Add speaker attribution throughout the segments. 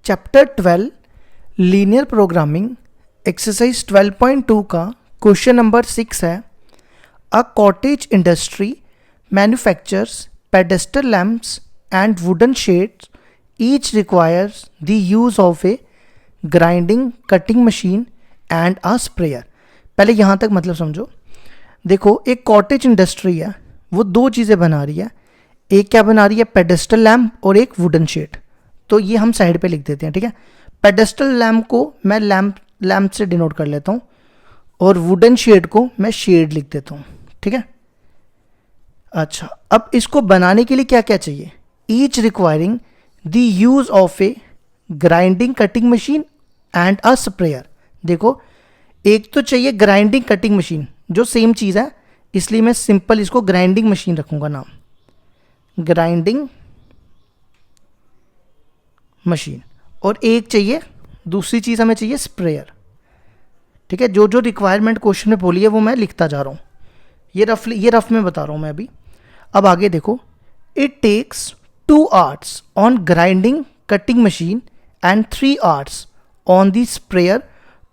Speaker 1: Chapter 12 linear programming exercise 12.2 का question number 6 है। A cottage industry manufactures pedestal lamps and wooden shades each requires the use of a grinding cutting machine and a sprayer. पहले यहाँ तक मतलब समझो। देखो, एक कॉटेज इंडस्ट्री है, वो दो चीज़ें बना रही है। एक क्या बना रही है? पेडेस्टल लैम्प और एक वुडन शेड। तो ये हम साइड पे लिख देते हैं, ठीक है। पेडेस्टल लैम्प को मैं लैम्प से डिनोट कर लेता हूँ और वुडन शेड को मैं शेड लिख देता हूँ, ठीक है। अच्छा, अब इसको बनाने के लिए क्या क्या चाहिए? Each requiring the use of a grinding cutting machine and a sprayer. देखो, एक तो चाहिए ग्राइंडिंग कटिंग मशीन, जो सेम चीज़ है, इसलिए मैं सिंपल इसको ग्राइंडिंग मशीन रखूंगा नाम, ग्राइंडिंग मशीन। और एक चाहिए, दूसरी चीज़ हमें चाहिए स्प्रेयर, ठीक है। जो जो रिक्वायरमेंट क्वेश्चन में बोली है वो मैं लिखता जा रहा हूँ। ये रफ में बता रहा हूँ मैं अभी। अब आगे देखो, it takes 2 hours on grinding cutting machine and 3 hours on the sprayer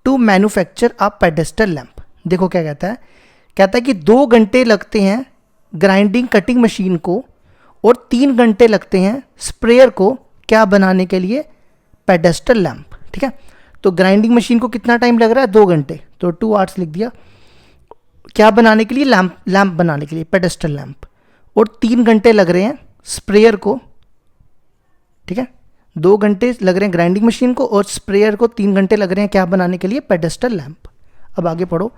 Speaker 1: to manufacture a pedestal lamp. देखो क्या कहता है कि 2 घंटे लगते हैं ग्राइंडिंग कटिंग मशीन को और 3 घंटे लगते हैं स्प्रेयर को क्या बनाने के लिए? पेडेस्टल लैम्प, ठीक है। तो ग्राइंडिंग मशीन को कितना टाइम लग रहा है? 2 घंटे, तो 2 hours लिख दिया। क्या बनाने के लिए? लैम्प बनाने के लिए, पेडेस्टल लैम्प। और 3 घंटे लग रहे हैं स्प्रेयर को, ठीक है। 2 घंटे लग रहे हैं ग्राइंडिंग मशीन को और स्प्रेयर को 3 घंटे लग रहे हैं क्या बनाने के लिए? Pedestal lamp. अब आगे पढ़ो,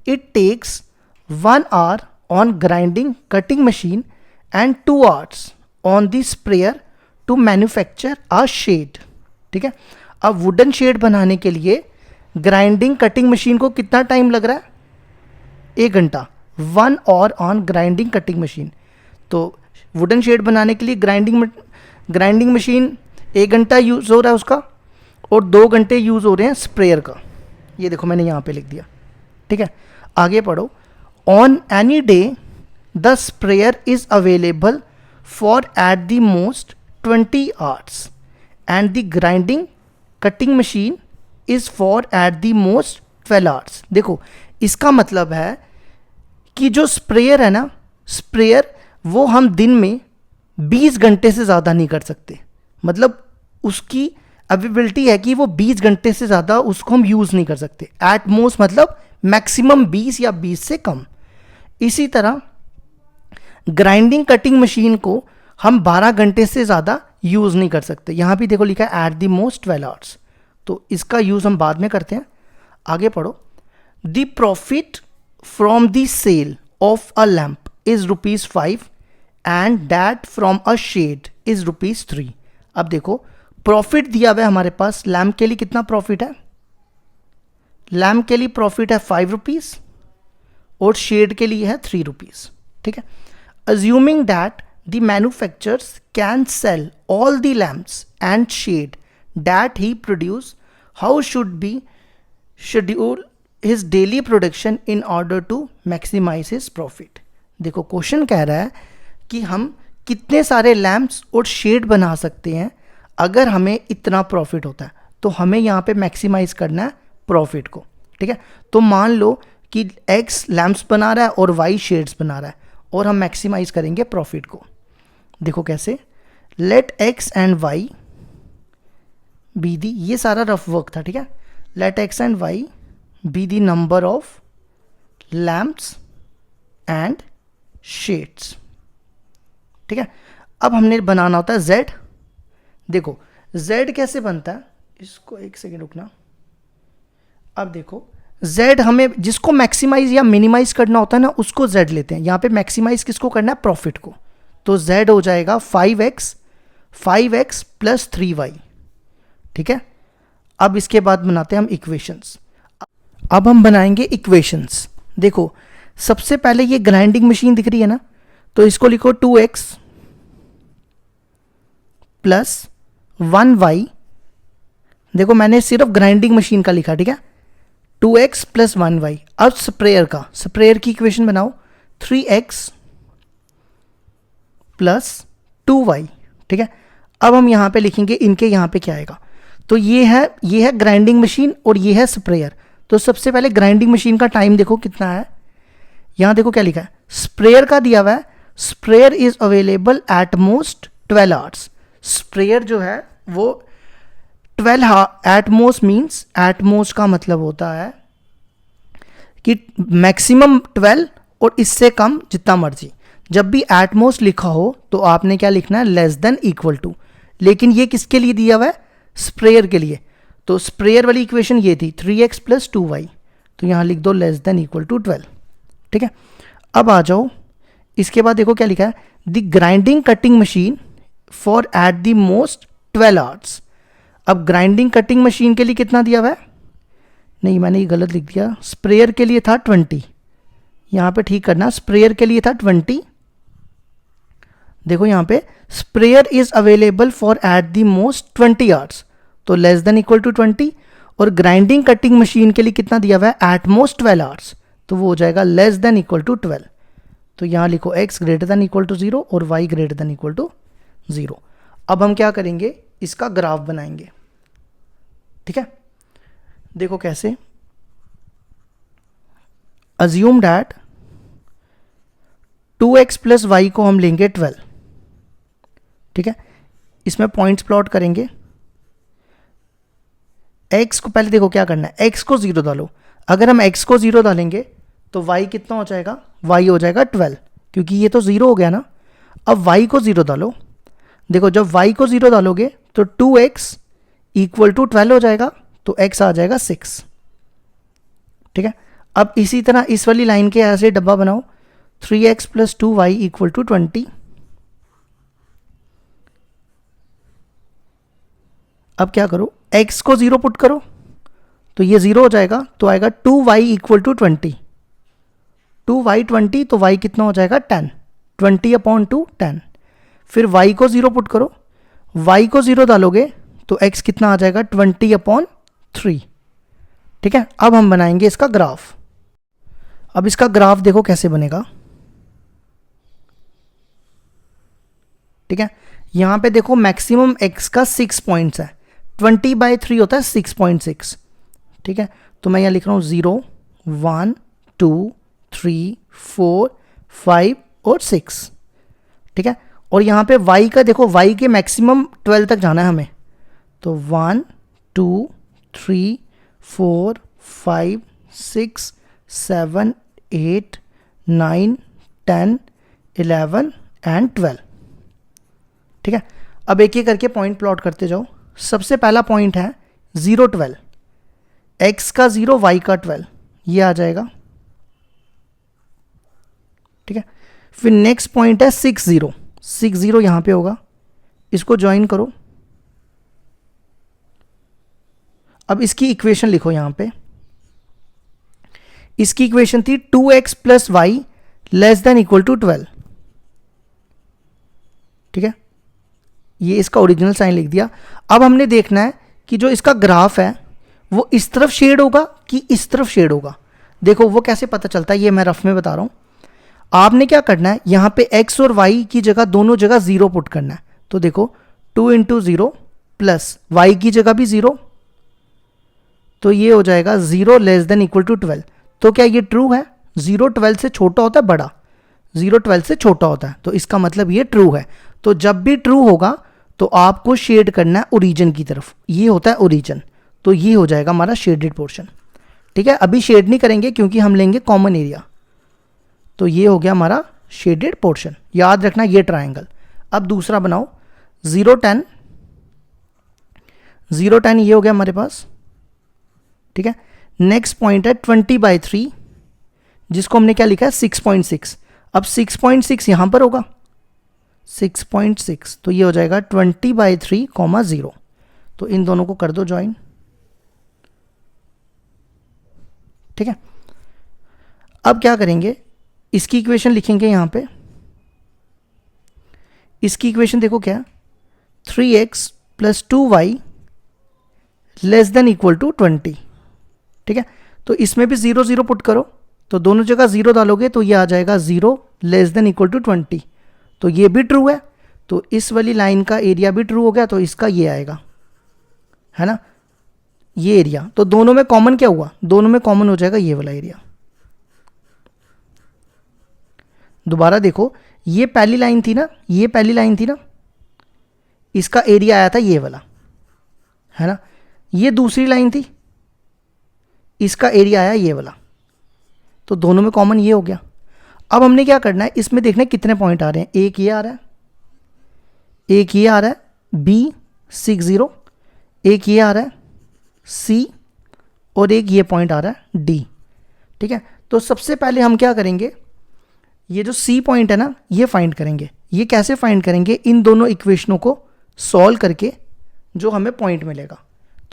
Speaker 1: it takes 1 hour on grinding cutting machine and 2 hours on the sprayer to manufacture a shade, ठीक है। अब वुडन शेड बनाने के लिए ग्राइंडिंग कटिंग मशीन को कितना टाइम लग रहा है? 1 घंटा, 1 hour on grinding cutting machine. तो वुडन शेड बनाने के लिए ग्राइंडिंग मशीन 1 घंटा यूज़ हो रहा है उसका, और 2 घंटे यूज़ हो रहे हैं स्प्रेयर का। ये देखो मैंने यहाँ पे लिख दिया, ठीक है। आगे पढ़ो, on any day the sprayer is available for at the most 20 hours and the grinding cutting machine is for at the most 12 hours। देखो, इसका मतलब है कि जो स्प्रेयर है ना, स्प्रेयर वो हम दिन में 20 घंटे से ज़्यादा नहीं कर सकते। मतलब उसकी अवेलेबिलिटी है कि वो 20 घंटे से ज़्यादा उसको हम यूज़ नहीं कर सकते। एट मोस्ट मतलब मैक्सिमम 20 या 20 से कम। इसी तरह ग्राइंडिंग कटिंग मशीन को हम 12 घंटे से ज़्यादा यूज़ नहीं कर सकते। यहाँ भी देखो लिखा है एट द मोस्ट 12 hours, तो इसका यूज़ हम बाद में करते हैं। आगे पढ़ो, the profit from the sale of a lamp is ₹5 and that from a shade is ₹3। अब देखो, प्रॉफिट दिया हुआ है हमारे पास। लैम्प के लिए कितना प्रॉफिट है? लैम्प के लिए प्रॉफिट है ₹5 और शेड के लिए है ₹3, ठीक है। Assuming that the manufacturers can sell all the lamps and shade that he produce, how should be schedule his daily production in order to maximize his profit। देखो, क्वेश्चन कह रहा है कि हम कितने सारे लैम्प्स और शेड बना सकते हैं अगर हमें इतना प्रॉफिट होता है। तो हमें यहाँ पे मैक्सिमाइज करना है प्रॉफिट को, ठीक है। तो मान लो कि X लैम्प्स बना रहा है और Y शेड्स बना रहा है, और हम मैक्सिमाइज करेंगे प्रॉफिट को। देखो कैसे, let X and Y be the, ये सारा रफ वर्क था, ठीक है। Let X and Y be the number of lamps and shades, ठीक है। अब हमने बनाना होता है Z। देखो Z कैसे बनता है, इसको 1 सेकेंड रुकना। अब देखो, Z हमें जिसको मैक्सिमाइज या मिनिमाइज करना होता है ना, उसको Z लेते हैं। यहाँ पे मैक्सिमाइज किसको करना है? प्रॉफिट को। तो Z हो जाएगा 5x प्लस 3y, ठीक है। अब इसके बाद बनाते हैं हम इक्वेशंस। अब हम बनाएंगे इक्वेशंस। देखो, सबसे पहले ये ग्राइंडिंग मशीन दिख रही है ना, तो इसको लिखो 2x प्लस 1y। देखो मैंने सिर्फ ग्राइंडिंग मशीन का लिखा, ठीक है। 2x plus 1y। अब स्प्रेयर की इक्वेशन बनाओ, 3x प्लस 2y, ठीक है। अब हम यहाँ पे लिखेंगे, इनके यहाँ पे क्या आएगा? तो ये है ग्राइंडिंग मशीन और ये है स्प्रेयर। तो सबसे पहले ग्राइंडिंग मशीन का टाइम देखो कितना है, यहाँ देखो क्या लिखा है, स्प्रेयर का दिया हुआ है, sprayer is available at most 12 hours. Sprayer जो है वो 12 at most means, at most का मतलब होता है कि मैक्सिमम 12 और इससे कम जितना मर्जी। जब भी एट मोस्ट लिखा हो तो आपने क्या लिखना है, लेस देन इक्वल टू। लेकिन ये किसके लिए दिया हुआ है, स्प्रेयर के लिए। तो स्प्रेयर वाली इक्वेशन ये थी 3x + 2y, तो यहाँ लिख दो लेस देन इक्वल टू 12। ठीक है, अब आ जाओ इसके बाद देखो क्या लिखा है, the grinding cutting machine for at the most 12 hours. अब ग्राइंडिंग कटिंग मशीन के लिए कितना दिया हुआ है, नहीं मैंने ये गलत लिख दिया, स्प्रेयर के लिए था 20, यहाँ पे ठीक करना, स्प्रेयर के लिए था 20। देखो यहाँ पे sprayer is available for at the most 20 hours, तो लेस देन इक्वल टू 20। और ग्राइंडिंग कटिंग मशीन के लिए कितना दिया हुआ है, एट मोस्ट 12 आवर्स, तो वो हो जाएगा लेस देन इक्वल टू 12। तो यहाँ लिखो x greater than equal to 0 और y greater than equal to 0। अब हम क्या करेंगे, इसका ग्राफ बनाएंगे। ठीक है, देखो कैसे, अज्यूम डैट 2x + y को हम लेंगे 12। ठीक है, इसमें पॉइंट्स प्लॉट करेंगे। x को पहले देखो क्या करना है, x को 0 डालो। अगर हम x को 0 डालेंगे तो y कितना हो जाएगा, y हो जाएगा 12, क्योंकि ये तो 0 हो गया ना। अब y को 0 डालो, देखो जब y को 0 डालोगे तो 2x इक्वल टू 12 हो जाएगा, तो x आ जाएगा 6। ठीक है, अब इसी तरह इस वाली लाइन के ऐसे डब्बा बनाओ, 3x + 2y इक्वल टू 20। अब क्या करो, x को 0 पुट करो तो ये 0 हो जाएगा, तो आएगा 2y इक्वल टू 20। 2y 20, तो y कितना हो जाएगा 10, 20/2 10। फिर y को 0 पुट करो, y को 0 डालोगे तो x कितना आ जाएगा 20/3। ठीक है, अब हम बनाएंगे इसका ग्राफ। अब इसका ग्राफ देखो कैसे बनेगा। ठीक है, यहां पे देखो मैक्सिमम x का 6 पॉइंट्स है, 20/3 होता है 6.6। ठीक है, तो मैं यहां लिख रहा हूं 0 1 2 3 4 5 और 6। ठीक है, और यहां पे y का देखो, y के मैक्सिमम 12 तक जाना है हमें, तो 1 2 3 4 5 6 7 8 9 10 11 एंड 12। ठीक है, अब एक एक करके पॉइंट प्लॉट करते जाओ। सबसे पहला पॉइंट है 0 12, x का 0 y का 12, ये आ जाएगा। ठीक है, फिर नेक्स्ट पॉइंट है 6 0, 6 0 यहां पे होगा, इसको ज्वाइन करो। अब इसकी इक्वेशन लिखो यहां पे, इसकी इक्वेशन थी 2x + y less than equal to 12। ठीक है, ये इसका ओरिजिनल साइन लिख दिया। अब हमने देखना है कि जो इसका ग्राफ है वो इस तरफ शेड होगा कि इस तरफ शेड होगा। देखो वो कैसे पता चलता है, ये मैं रफ में बता रहा हूं। आपने क्या करना है, यहां पे x और y की जगह दोनों जगह 0 पुट करना है। तो देखो 2 × 0 प्लस y की जगह भी 0, तो ये हो जाएगा 0 लेस देन इक्वल टू 12। तो क्या ये ट्रू है, 0 12 से छोटा होता है बड़ा, 0 12 से छोटा होता है, तो इसका मतलब ये ट्रू है। तो जब भी ट्रू होगा तो आपको शेड करना है ओरिजिन की तरफ, ये होता है ओरिजिन, तो ये हो जाएगा हमारा शेडेड पोर्शन। ठीक है, अभी शेड नहीं करेंगे क्योंकि हम लेंगे कॉमन एरिया, तो ये हो गया हमारा शेडेड पोर्शन। याद रखना ये ट्रायंगल। अब दूसरा बनाओ 0 10, 0 10 ये हो गया हमारे पास। ठीक है, नेक्स्ट पॉइंट है 20/3, जिसको हमने क्या लिखा है 6.6। अब 6.6 यहां पर होगा 6.6, तो ये हो जाएगा 20/3, 0। तो इन दोनों को कर दो ज्वाइन। ठीक है, अब क्या करेंगे, इसकी इक्वेशन लिखेंगे यहां पे। इसकी इक्वेशन देखो क्या, 3x + 2y less than equal to 20। ठीक है, तो इसमें भी 0 0 पुट करो, तो दोनों जगह 0 डालोगे तो ये आ जाएगा 0 लेस देन इक्वल टू 20, तो ये भी ट्रू है। तो इस वाली लाइन का एरिया भी ट्रू हो गया, तो इसका ये आएगा है ना, ये एरिया। तो दोनों में कॉमन क्या हुआ, दोनों में कॉमन हो जाएगा ये वाला एरिया। दोबारा देखो, ये पहली लाइन थी ना, ये पहली लाइन थी ना, इसका एरिया आया था ये वाला, है ना। ये दूसरी लाइन थी, इसका एरिया आया ये वाला। तो दोनों में कॉमन ये हो गया। अब हमने क्या करना है, इसमें देखना है कितने पॉइंट आ रहे हैं। एक ये आ रहा है, एक ये आ रहा है B60, एक ये आ रहा है C, और एक ये पॉइंट आ रहा है D। ठीक है, तो सबसे पहले हम क्या करेंगे, ये जो C पॉइंट है ना, ये फाइंड करेंगे। ये कैसे फाइंड करेंगे, इन दोनों इक्वेशनों को सॉल्व करके जो हमें पॉइंट मिलेगा।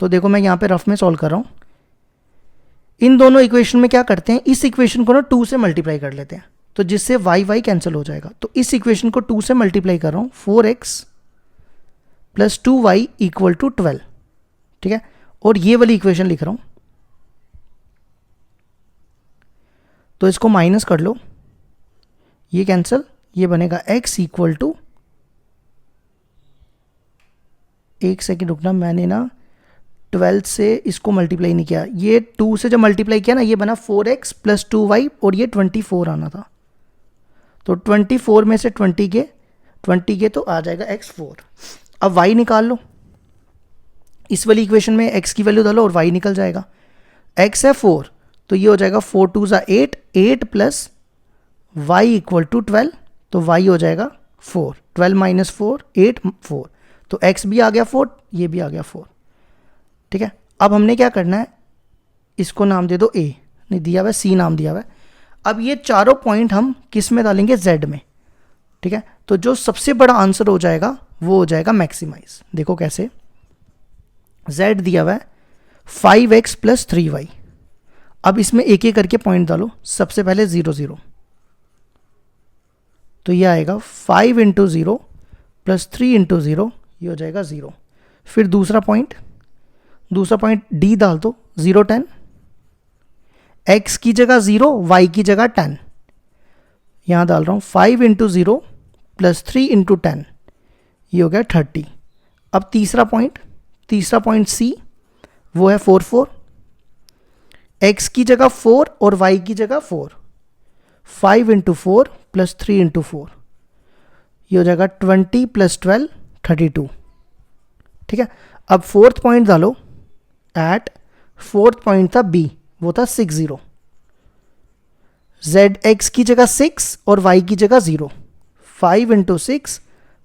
Speaker 1: तो देखो मैं यहाँ पे रफ में सॉल्व कर रहा हूँ। इन दोनों इक्वेशन में क्या करते हैं, इस इक्वेशन को ना 2 से मल्टीप्लाई कर लेते हैं, तो जिससे y y कैंसिल हो जाएगा। तो इस इक्वेशन को 2 से मल्टीप्लाई कर रहा हूँ, 4x plus 2y equal to 12। ठीक है, और ये वाली इक्वेशन लिख रहा हूँ, तो इसको माइनस कर लो, ये कैंसिल, ये बनेगा x इक्वल टू, एक सेकेंड रुकना, मैंने ना 12 से इसको मल्टीप्लाई नहीं किया, ये 2 से जब मल्टीप्लाई किया ना, ये बना 4x प्लस 2y, और ये 24 आना था। तो 24 में से 20 के तो आ जाएगा x4। अब y निकाल लो, इस वाली इक्वेशन में x की वैल्यू डालो और y निकल जाएगा। x है 4, तो ये हो जाएगा 4 2 ज़ा 8, 8 प्लस y इक्वल टू 12, तो y हो जाएगा 4, 12 माइनस 4, 8 4, तो x भी आ गया 4, ये भी आ गया 4। ठीक है, अब हमने क्या करना है, इसको नाम दे दो a, नहीं दिया हुआ है, c नाम दिया हुआ है। अब ये चारों पॉइंट हम किस में डालेंगे, z में। ठीक है, तो जो सबसे बड़ा आंसर हो जाएगा वो हो जाएगा मैक्सिमाइज। देखो कैसे, z दिया हुआ है 5x प्लस 3y। अब इसमें एक एक करके पॉइंट डालो, सबसे पहले 0 0, तो ये आएगा 5 इंटू 0 प्लस 3 इंटू 0, ये हो जाएगा 0। फिर दूसरा पॉइंट d डाल दो, 0 10, x की जगह 0, y की जगह 10, यहाँ डाल रहा हूँ 5 इंटू 0 प्लस 3 इंटू 10, ये हो गया 30। अब तीसरा पॉइंट c, वो है 4 4, x की जगह 4 और y की जगह 4, 5 इंटू 4 प्लस 3 इंटू 4, ये हो जाएगा 20 प्लस 12 32। ठीक है, अब फोर्थ पॉइंट डालो, एट फोर्थ पॉइंट था b, वो था 6 0, z x की जगह 6 और y की जगह 0, 5 इंटू 6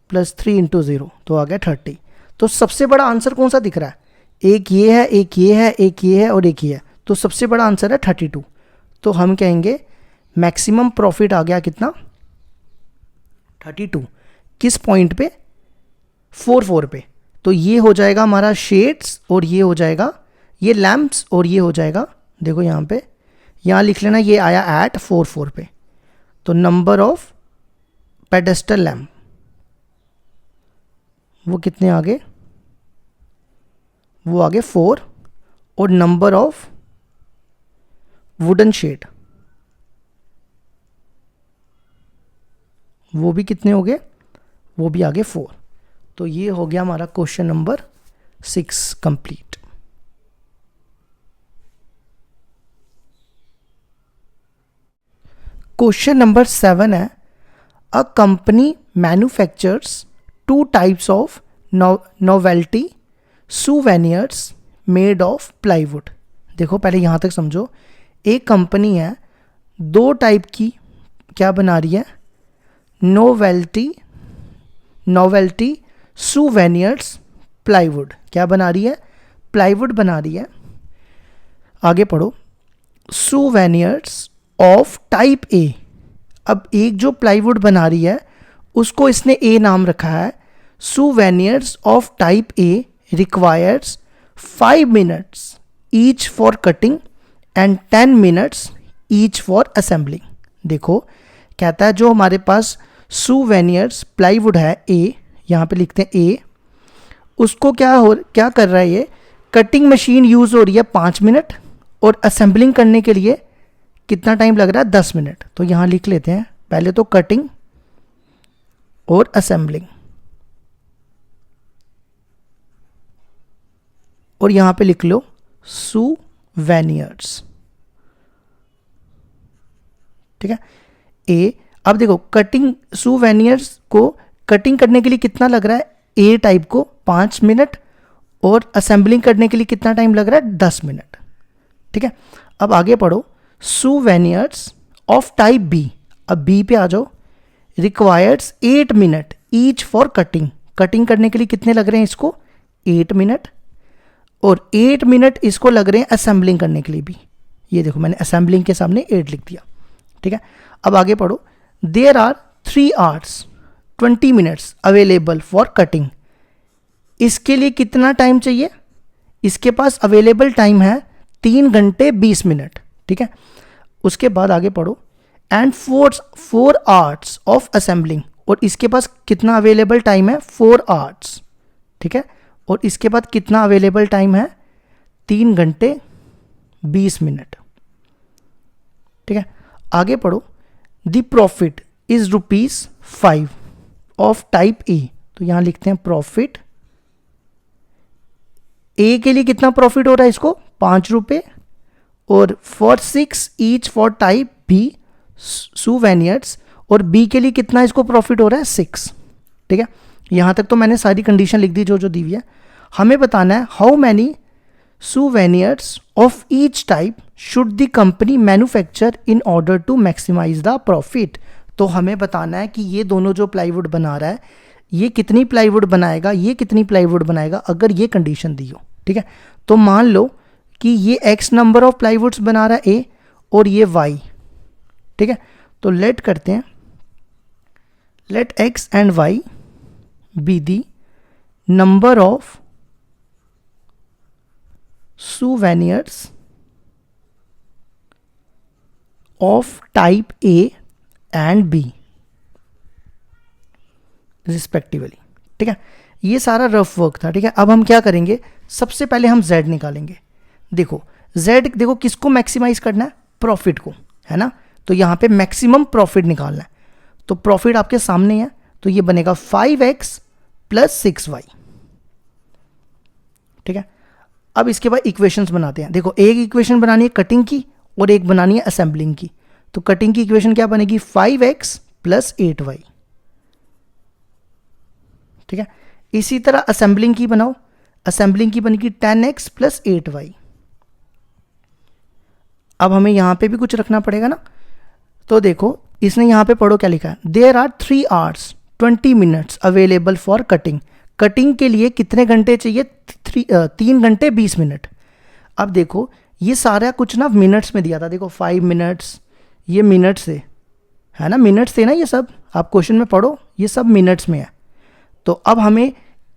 Speaker 1: प्लस 3 इंटू 0, तो आ गया 30। तो सबसे बड़ा आंसर कौन सा दिख रहा है, एक ये है, एक ये है, एक ये है और एक ये है, तो सबसे बड़ा आंसर है 32। तो हम कहेंगे मैक्सिमम प्रॉफिट आ गया कितना, 32। किस पॉइंट पे, 4 4 पे। तो ये हो जाएगा हमारा शेड्स, और ये हो जाएगा ये लैम्प्स, और ये हो जाएगा, देखो यहाँ पे, यहाँ लिख लेना, ये आया एट 4 4 पे। तो नंबर ऑफ पेडेस्टल लैम्प वो कितने आगे, वो आगे 4, और नंबर ऑफ वुडन शेड वो भी कितने हो गए, वो भी आगे 4। तो ये हो गया हमारा question number 6 complete. Question number 7 है, a company manufactures 2 types of novelty souvenirs made of plywood. देखो पहले यहाँ तक समझो, एक कंपनी है 2 टाइप की क्या बना रही है, नोवेल्टी सोवेनियर्स प्लाईवुड, क्या बना रही है, प्लाईवुड बना रही है। आगे पढ़ो, सोवेनियर्स ऑफ टाइप ए। अब एक जो प्लाईवुड बना रही है उसको इसने ए नाम रखा है। Souvenirs of type A requires 5 minutes each for cutting and 10 minutes each for assembling. देखो कहता है जो हमारे पास सोवेनियर्स प्लाईवुड है ए, यहाँ पे लिखते हैं ए, उसको क्या कर रहा है, ये कटिंग मशीन यूज़ हो रही है 5 मिनट, और असेंबलिंग करने के लिए कितना टाइम लग रहा है, 10 मिनट। तो यहाँ लिख लेते हैं पहले तो कटिंग और असेंबलिंग। और यहाँ पे लिख लो souvenirs, ठीक है। ए, अब देखो कटिंग souvenirs को कटिंग करने के लिए कितना लग रहा है, ए टाइप को 5 मिनट, और असेंबलिंग करने के लिए कितना टाइम लग रहा है, 10 मिनट, ठीक है। अब आगे पढ़ो, souvenirs ऑफ टाइप बी, अब बी पे आ जाओ, requires 8 minute each for cutting, cutting करने के लिए कितने लग रहे हैं इसको, 8 मिनट, और 8 मिनट इसको लग रहे हैं असेंबलिंग करने के लिए भी। ये देखो मैंने असेंबलिंग के सामने 8 लिख दिया, ठीक है। अब आगे पढ़ो, there are 3 hours 20 minutes available for cutting, इसके लिए कितना टाइम चाहिए, इसके पास अवेलेबल टाइम है 3 घंटे 20 मिनट, ठीक है। उसके बाद आगे पढ़ो, एंड 4 hours ऑफ असेंबलिंग, और इसके पास कितना अवेलेबल टाइम है, 4 hours, ठीक है। और इसके बाद कितना अवेलेबल टाइम है, 3 घंटे 20 मिनट, ठीक है। आगे पढ़ो, the profit is ₹5 of type A, तो यहां लिखते हैं प्रॉफिट, ए के लिए कितना प्रॉफिट हो रहा है इसको, ₹5, और for 6 each for type B souvenirs, और बी के लिए कितना इसको प्रॉफिट हो रहा है, 6, ठीक है। यहां तक तो मैंने सारी कंडीशन लिख दी जो जो दी हुई है। हमें बताना है how many souvenirs of each type should the company manufacture in order to maximise the profit, तो हमें बताना है कि ये दोनों जो प्लाईवुड बना रहा है ये कितनी प्लाईवुड बनाएगा, ये कितनी प्लाईवुड बनाएगा, अगर ये कंडीशन दी हो, ठीक है। तो मान लो कि ये x नंबर ऑफ प्लाईवुड्स बना रहा है A, और ये y, ठीक है। तो लेट करते हैं, let x and y be the number of souvenirs of type A and B respectively, ठीक है। ये सारा रफ वर्क था, ठीक है। अब हम क्या करेंगे, सबसे पहले हम z निकालेंगे। देखो z, देखो किसको मैक्सिमाइज करना है, प्रॉफिट को, है ना। तो यहां पे मैक्सिमम प्रॉफिट निकालना है, तो प्रॉफिट आपके सामने है, तो ये बनेगा 5x + 6y, ठीक है। अब इसके बाद इक्वेशंस बनाते हैं। देखो एक इक्वेशन बनानी है कटिंग की, और एक बनानी है असेंबलिंग की। तो कटिंग की इक्वेशन क्या बनेगी, 5x + 8y, ठीक है। इसी तरह असेंबलिंग की बनाओ, असेंबलिंग की बनेगी 10x + 8y। अब हमें यहां पे भी कुछ रखना पड़ेगा ना, तो देखो इसने यहां पे पढ़ो क्या लिखा है, there are 3 hours 20 minutes available for cutting, cutting के लिए कितने घंटे चाहिए, 3 घंटे 20 मिनट। अब देखो ये सारा कुछ ना मिनट्स में दिया था, देखो 5 मिनट्स, ये मिनट्स से है ना, मिनट्स थे ना ये सब, आप क्वेश्चन में पढ़ो ये सब मिनट्स में है। तो अब हमें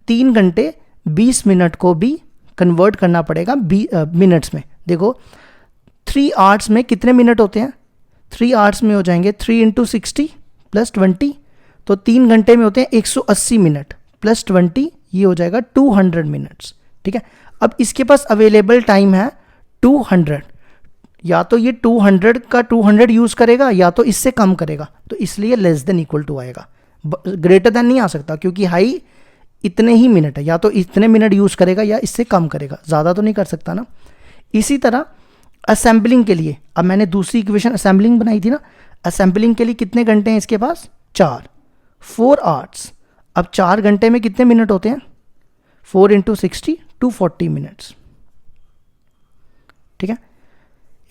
Speaker 1: 3 घंटे 20 मिनट को भी कन्वर्ट करना पड़ेगा मिनट्स में। देखो 3 hours में कितने मिनट होते हैं, 3 hours में हो जाएंगे 3 × 60 + 20, तो 3 घंटे में होते हैं 180 मिनट + 20, ये हो जाएगा 200 मिनट्स, ठीक है। अब इसके पास अवेलेबल टाइम है 200, या तो ये 200 का 200 यूज़ करेगा या तो इससे कम करेगा, तो इसलिए <= आएगा, ग्रेटर देन नहीं आ सकता, क्योंकि हाई इतने ही मिनट है, या तो इतने मिनट यूज़ करेगा या इससे कम करेगा, ज़्यादा तो नहीं कर सकता ना। इसी तरह असेंबलिंग के लिए, अब मैंने दूसरी इक्वेशन असेंबलिंग बनाई थी ना, असेंबलिंग के लिए कितने घंटे हैं इसके पास, 4 hours। अब 4 घंटे में कितने मिनट होते हैं, 4 × 60 240 मिनट्स, ठीक है।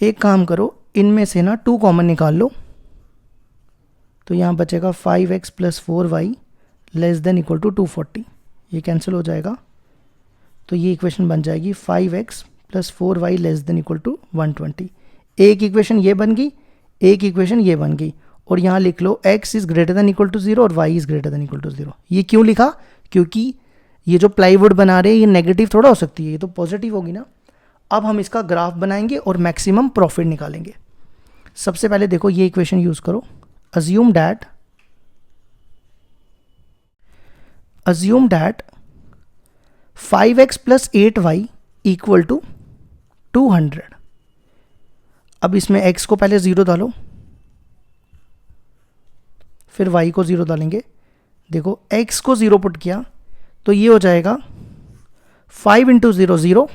Speaker 1: एक काम करो, इनमें से ना 2 कॉमन निकाल लो, तो यहाँ बचेगा 5x + 4y <= 240, ये कैंसिल हो जाएगा, तो ये इक्वेशन बन जाएगी 5x + 4y <= 120। एक इक्वेशन ये बन गई, एक इक्वेशन ये बन गई, और यहाँ लिख लो x = 0 और y = 0। ये क्यों लिखा, क्योंकि ये जो प्लाईवुड बना रहे हैं ये नेगेटिव थोड़ा हो सकती है, ये तो पॉजिटिव होगी ना। अब हम इसका ग्राफ बनाएंगे और मैक्सिमम प्रॉफिट निकालेंगे। सबसे पहले देखो ये इक्वेशन यूज करो, assume that 5x + 8y = 200। अब इसमें x को पहले 0 डालो, फिर y को 0 डालेंगे। देखो x को 0 पुट किया तो ये हो जाएगा 5 into 0 0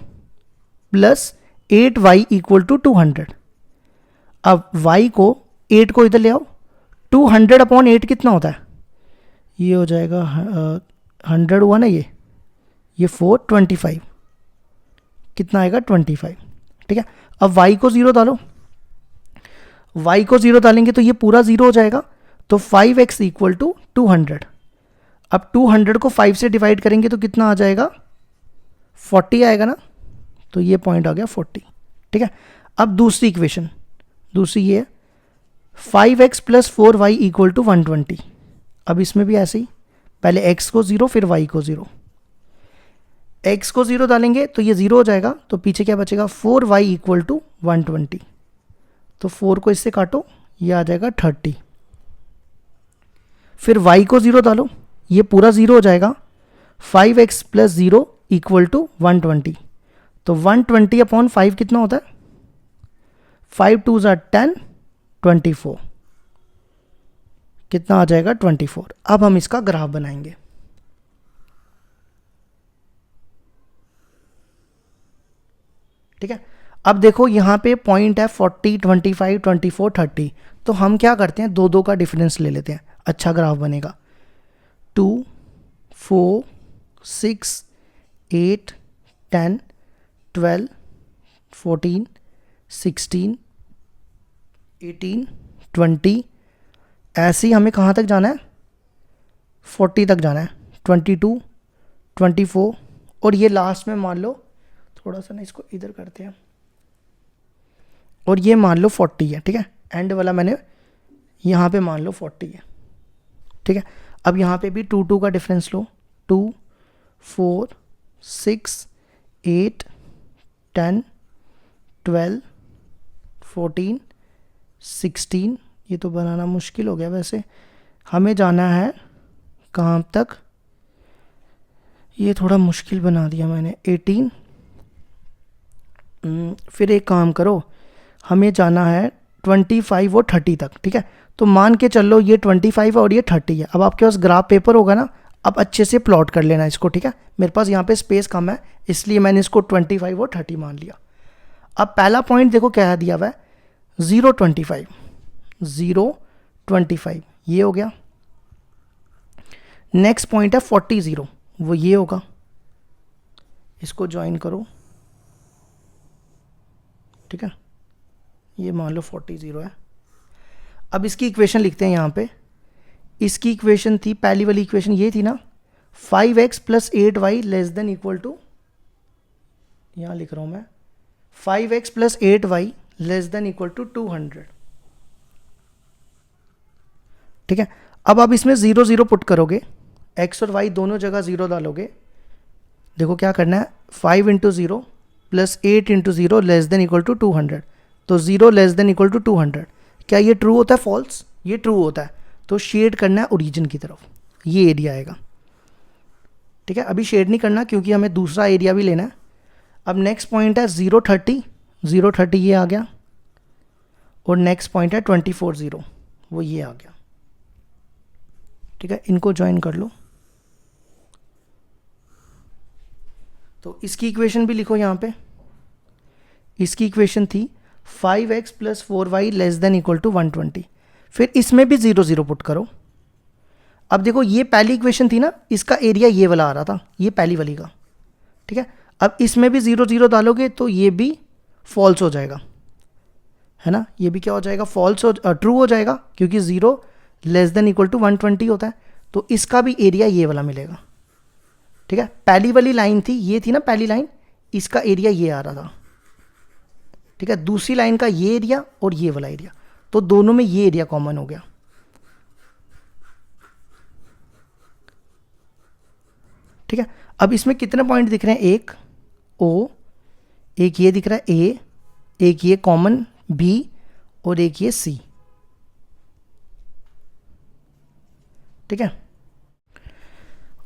Speaker 1: plus 8y equal to 200। अब y को 8 को इधर ले आओ, 200 अपॉन 8 कितना होता है, ये हो जाएगा 100 हुआ ना, ये 4 25 कितना आएगा 25। ठीक है, अब y को 0 डालो, y को 0 डालेंगे तो ये पूरा 0 हो जाएगा, तो 5x इक्वल टू 200। अब 200 को 5 से डिवाइड करेंगे तो कितना आ जाएगा 40 आएगा ना, तो ये पॉइंट आ गया 40। ठीक है, अब दूसरी इक्वेशन, दूसरी ये है 5x plus 4y equal to 120। अब इसमें भी ऐसे ही, पहले x को 0 फिर y को 0, x को 0 डालेंगे तो ये 0 हो जाएगा, तो पीछे क्या बचेगा 4y इक्वल टू 120। तो 4 को इससे काटो, ये आ जाएगा 30। फिर y को 0 डालो, ये पूरा 0 हो जाएगा, 5x प्लस 0 इक्वल टू 120। तो 120 अपॉन 5 कितना होता है, 5 2 ज़ा 10, 24 कितना आ जाएगा 24। अब हम इसका ग्राफ बनाएंगे। ठीक है, अब देखो यहाँ पे पॉइंट है 40 25 24 30, तो हम क्या करते हैं, दो का डिफरेंस ले लेते हैं, अच्छा ग्राफ बनेगा। 2 4 6 8 10 12 14 16 18 20, ऐसे ही हमें कहाँ तक जाना है, 40 तक जाना है, 22 24, और ये लास्ट में मान लो, थोड़ा सा ना इसको इधर करते हैं, और ये मान लो 40 है। ठीक है, एंड वाला मैंने यहाँ पे मान लो 40 है। ठीक है, अब यहाँ पे भी 2 का डिफरेंस लो, 2 4 6 8 10 12 14 16, ये तो बनाना मुश्किल हो गया, वैसे हमें जाना है कहाँ तक, ये थोड़ा मुश्किल बना दिया मैंने, 18। फिर एक काम करो, हमें जाना है 25 और 30 तक। ठीक है, तो मान के चलो ये 25 है और ये 30 है। अब आपके पास ग्राफ पेपर होगा ना, अब अच्छे से प्लॉट कर लेना इसको। ठीक है, मेरे पास यहाँ पे स्पेस कम है, इसलिए मैंने इसको 25 और 30 मान लिया। अब पहला पॉइंट देखो क्या दिया हुआ है, 0 25 0 25, ये हो गया। नेक्स्ट पॉइंट है 40 0, वो ये होगा, इसको ज्वाइन करो। ठीक है, ये मान लो 40 0 है। अब इसकी इक्वेशन लिखते हैं यहाँ पे, इसकी इक्वेशन थी, पहली वाली इक्वेशन ये थी ना, 5x plus 8y less than equal to, यहाँ लिख रहा हूँ मैं, 5x plus 8y less than equal to 200। ठीक है, अब आप इसमें 0 0 पुट करोगे, x और y दोनों जगह 0 डालोगे, देखो क्या करना है, 5 into 0 plus 8 into 0 less than equal to 200, तो 0 लेस देन इक्वल टू 200। क्या ये ट्रू होता है, फॉल्स, ये ट्रू होता है, तो शेड करना है ओरिजिन की तरफ, ये एरिया आएगा। ठीक है, अभी शेड नहीं करना क्योंकि हमें दूसरा एरिया भी लेना है। अब नेक्स्ट पॉइंट है 0 30, 0 30 ये आ गया, और नेक्स्ट पॉइंट है 24 0, वो ये आ गया। ठीक है, इनको ज्वाइन कर लो, तो इसकी इक्वेशन भी लिखो यहाँ पे, इसकी इक्वेशन थी 5x plus 4y less than equal to 120। फिर इसमें भी 0 0 पुट करो। अब देखो ये पहली इक्वेशन थी ना, इसका एरिया ये वाला आ रहा था, ये पहली वाली का। ठीक है, अब इसमें भी 0 0 डालोगे तो ये भी फॉल्स हो जाएगा, है ना, ये भी क्या हो जाएगा, फॉल्स हो, ट्रू हो जाएगा, क्योंकि 0 लेस देन इक्वल टू 120 होता है, तो इसका भी एरिया ये वाला मिलेगा। ठीक है, पहली वाली लाइन थी, ये थी ना पहली लाइन, इसका एरिया ये आ रहा था। ठीक है, दूसरी लाइन का ये एरिया और ये वाला एरिया, तो दोनों में ये एरिया कॉमन हो गया। ठीक है, अब इसमें कितने पॉइंट दिख रहे हैं, एक O, एक ये दिख रहा है A, एक ये कॉमन B, और एक ये C। ठीक है,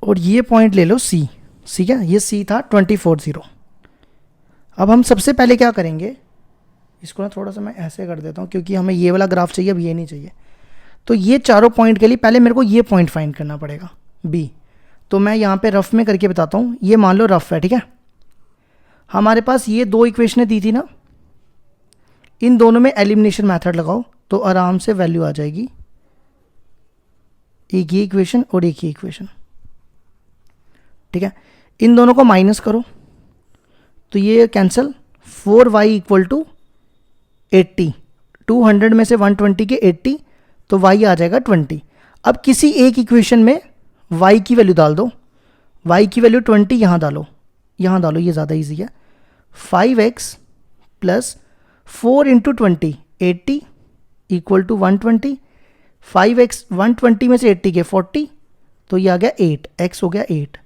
Speaker 1: और ये पॉइंट ले लो C, ठीक है, ये C था 24 0। अब हम सबसे पहले क्या करेंगे, इसको ना थोड़ा सा मैं ऐसे कर देता हूँ क्योंकि हमें ये वाला ग्राफ चाहिए, अब ये नहीं चाहिए। तो ये चारों पॉइंट के लिए पहले मेरे को ये पॉइंट फाइंड करना पड़ेगा B। तो मैं यहाँ पे रफ में करके बताता हूँ, ये मान लो रफ है। ठीक है, हमारे पास ये दो इक्वेशनें दी थी ना, इन दोनों में एलिमिनेशन मेथड लगाओ तो आराम से वैल्यू आ जाएगी, एक ही इक्वेशन और एक ही इक्वेशन। ठीक है, इन दोनों को माइनस करो तो ये कैंसिल, 4y इक्वल टू 80, 200 में से 120 के 80, तो y आ जाएगा 20। अब किसी एक इक्वेशन में y की वैल्यू डाल दो, y की वैल्यू 20 यहाँ डालो, यहाँ डालो, ये ज़्यादा इजी है। 5x plus 4 into 20 80 equal to 120, 5x 120 में से 80 के 40, तो ये आ गया 8, x हो गया 8,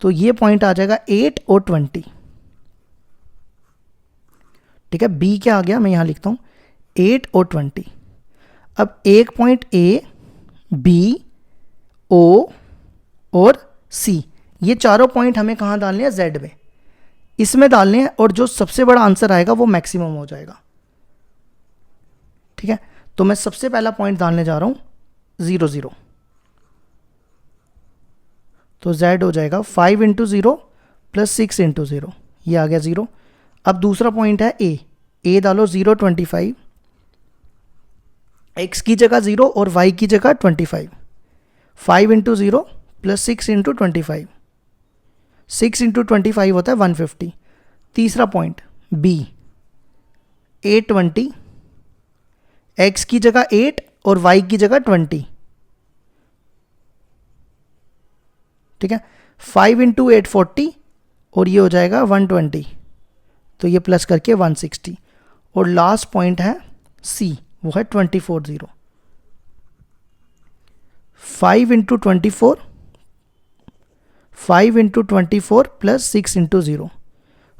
Speaker 1: तो ये पॉइंट आ जाएगा 8 और 20। ठीक है, b क्या आ गया, मैं यहाँ लिखता हूँ 8 और 20। अब एक पॉइंट a, b, o और c, ये चारों पॉइंट हमें कहाँ डालने हैं, z में, इसमें डालने हैं, और जो सबसे बड़ा आंसर आएगा वो मैक्सिमम हो जाएगा। ठीक है, तो मैं सबसे पहला पॉइंट डालने जा रहा हूं 0 0, तो z हो जाएगा 5 इंटू 0 प्लस 6 इंटू 0, ये आ गया 0। अब दूसरा पॉइंट है a डालो 0 25, x की जगह 0 और y की जगह 25, 5 इंटू 0 प्लस 6 इंटू 25, 6 इंटू 25 होता है 150। तीसरा पॉइंट b, a 20, x की जगह 8 और y की जगह 20। ठीक है, 5 इंटू 8 40, और ये हो जाएगा 120, तो ये प्लस करके 160। और लास्ट पॉइंट है c, वो है 24 0, 5 into 24, 5 into 24 plus 6 into 0,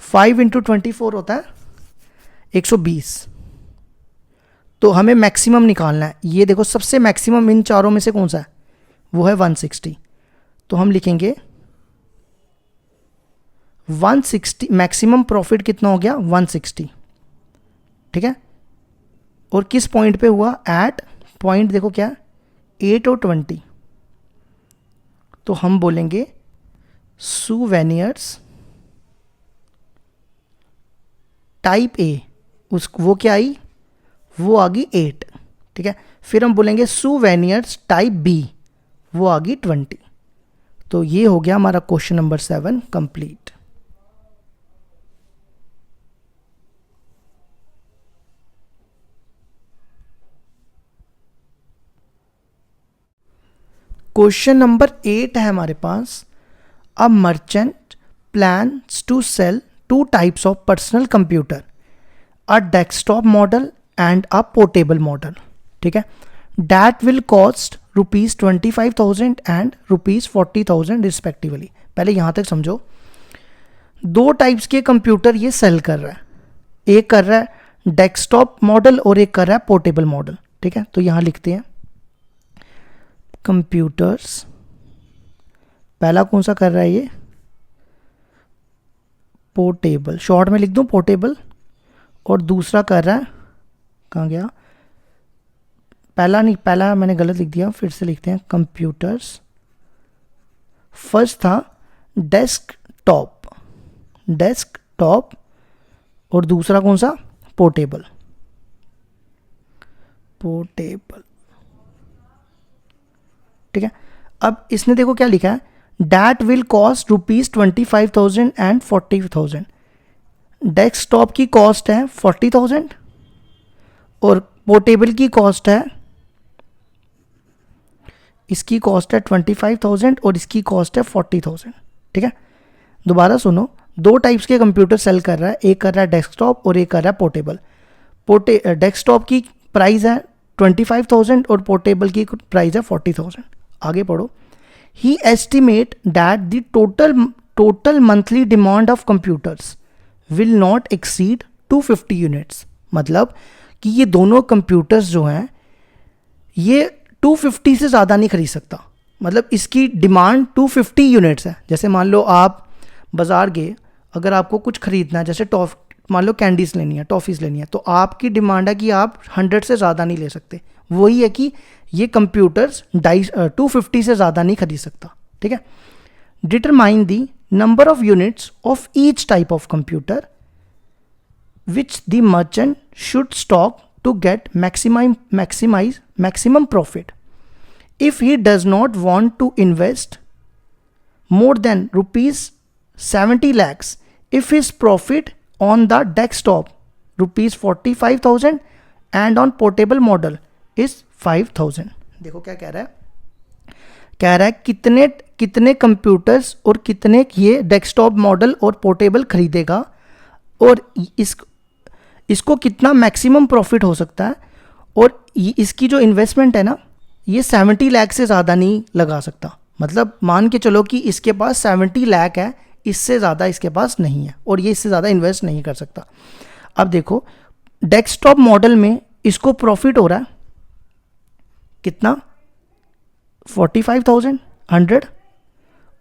Speaker 1: 5 into 24 होता है 120। तो हमें मैक्सिमम निकालना है, ये देखो सबसे मैक्सिमम इन चारों में से कौन सा है, वो है 160, तो हम लिखेंगे 160, मैक्सिमम प्रॉफिट कितना हो गया 160। ठीक है, और किस पॉइंट पे हुआ, एट पॉइंट देखो क्या, 8 और 20, तो हम बोलेंगे सोवेनिर्स टाइप ए, उस वो क्या आई, वो आ गई 8। ठीक है, फिर हम बोलेंगे सोवेनिर्स टाइप बी, वो आ गई 20। तो ये हो गया हमारा question number 7 complete. Question number 8 है हमारे पास, a merchant plans to sell 2 types of personal computer, a desktop model and a portable model. ठीक है, that will cost ₹25,000 and ₹40,000 respectively. पहले यहाँ तक समझो, 2 टाइप्स के कंप्यूटर ये सेल कर रहा है, एक कर रहा है डेस्कटॉप मॉडल और एक कर रहा है पोर्टेबल मॉडल। ठीक है, तो यहाँ लिखते हैं कंप्यूटर्स, पहला कौन सा कर रहा है ये, पोर्टेबल, शॉर्ट में लिख दूं पोर्टेबल, और दूसरा कर रहा है, कहाँ गया, पहला नहीं, पहला मैंने गलत लिख दिया, फिर से लिखते हैं कंप्यूटर्स। फर्स्ट था डेस्कटॉप, डेस्कटॉप, और दूसरा कौन सा, पोर्टेबल, पोर्टेबल। ठीक है, अब इसने देखो क्या लिखा है, that will cost ₹25,000 and 40,000। Desktop की कॉस्ट है 40,000 और पोर्टेबल की कॉस्ट है, इसकी कॉस्ट है 25,000 और इसकी कॉस्ट है 40,000। ठीक है, दोबारा सुनो, 2 टाइप्स के कंप्यूटर सेल कर रहा है, एक कर रहा है डेस्कटॉप और एक कर रहा है पोर्टेबल। डेस्कटॉप की प्राइस है 25,000 और पोर्टेबल की प्राइस है 40,000। आगे पढ़ो, he estimate that the total monthly demand of computers will not exceed 250 units. मतलब कि ये दोनों कंप्यूटर्स जो हैं ये 250 से ज़्यादा नहीं खरीद सकता, मतलब इसकी डिमांड 250 यूनिट्स है। जैसे मान लो आप बाज़ार गए, अगर आपको कुछ ख़रीदना है, जैसे मान लो कैंडीज़ लेनी है, टॉफ़ीज़ लेनी है, तो आपकी डिमांड है कि आप 100 से ज़्यादा नहीं ले सकते। वही है कि ये कंप्यूटर्स 250 से ज़्यादा नहीं खरीद सकता। ठीक है, determine the number of units of each type of computer which the merchant should stock to get maximum profit. If he does not want to invest more than rupees 70 lakhs, if his profit on the desktop rupees 45,000 and on portable model is 5,000. देखो क्या कह रहा है, कह रहा है कितने computers और कितने ये डेस्कटॉप मॉडल और पोर्टेबल खरीदेगा और इसको कितना मैक्सिमम प्रॉफिट हो सकता है, और इसकी जो इन्वेस्टमेंट है ना ये 70 लाख से ज़्यादा नहीं लगा सकता. मतलब मान के चलो कि इसके पास 70 लाख है, इससे ज़्यादा इसके पास नहीं है और ये इससे ज़्यादा इन्वेस्ट नहीं कर सकता. अब देखो डेस्कटॉप मॉडल में इसको प्रॉफिट हो रहा है कितना 45,100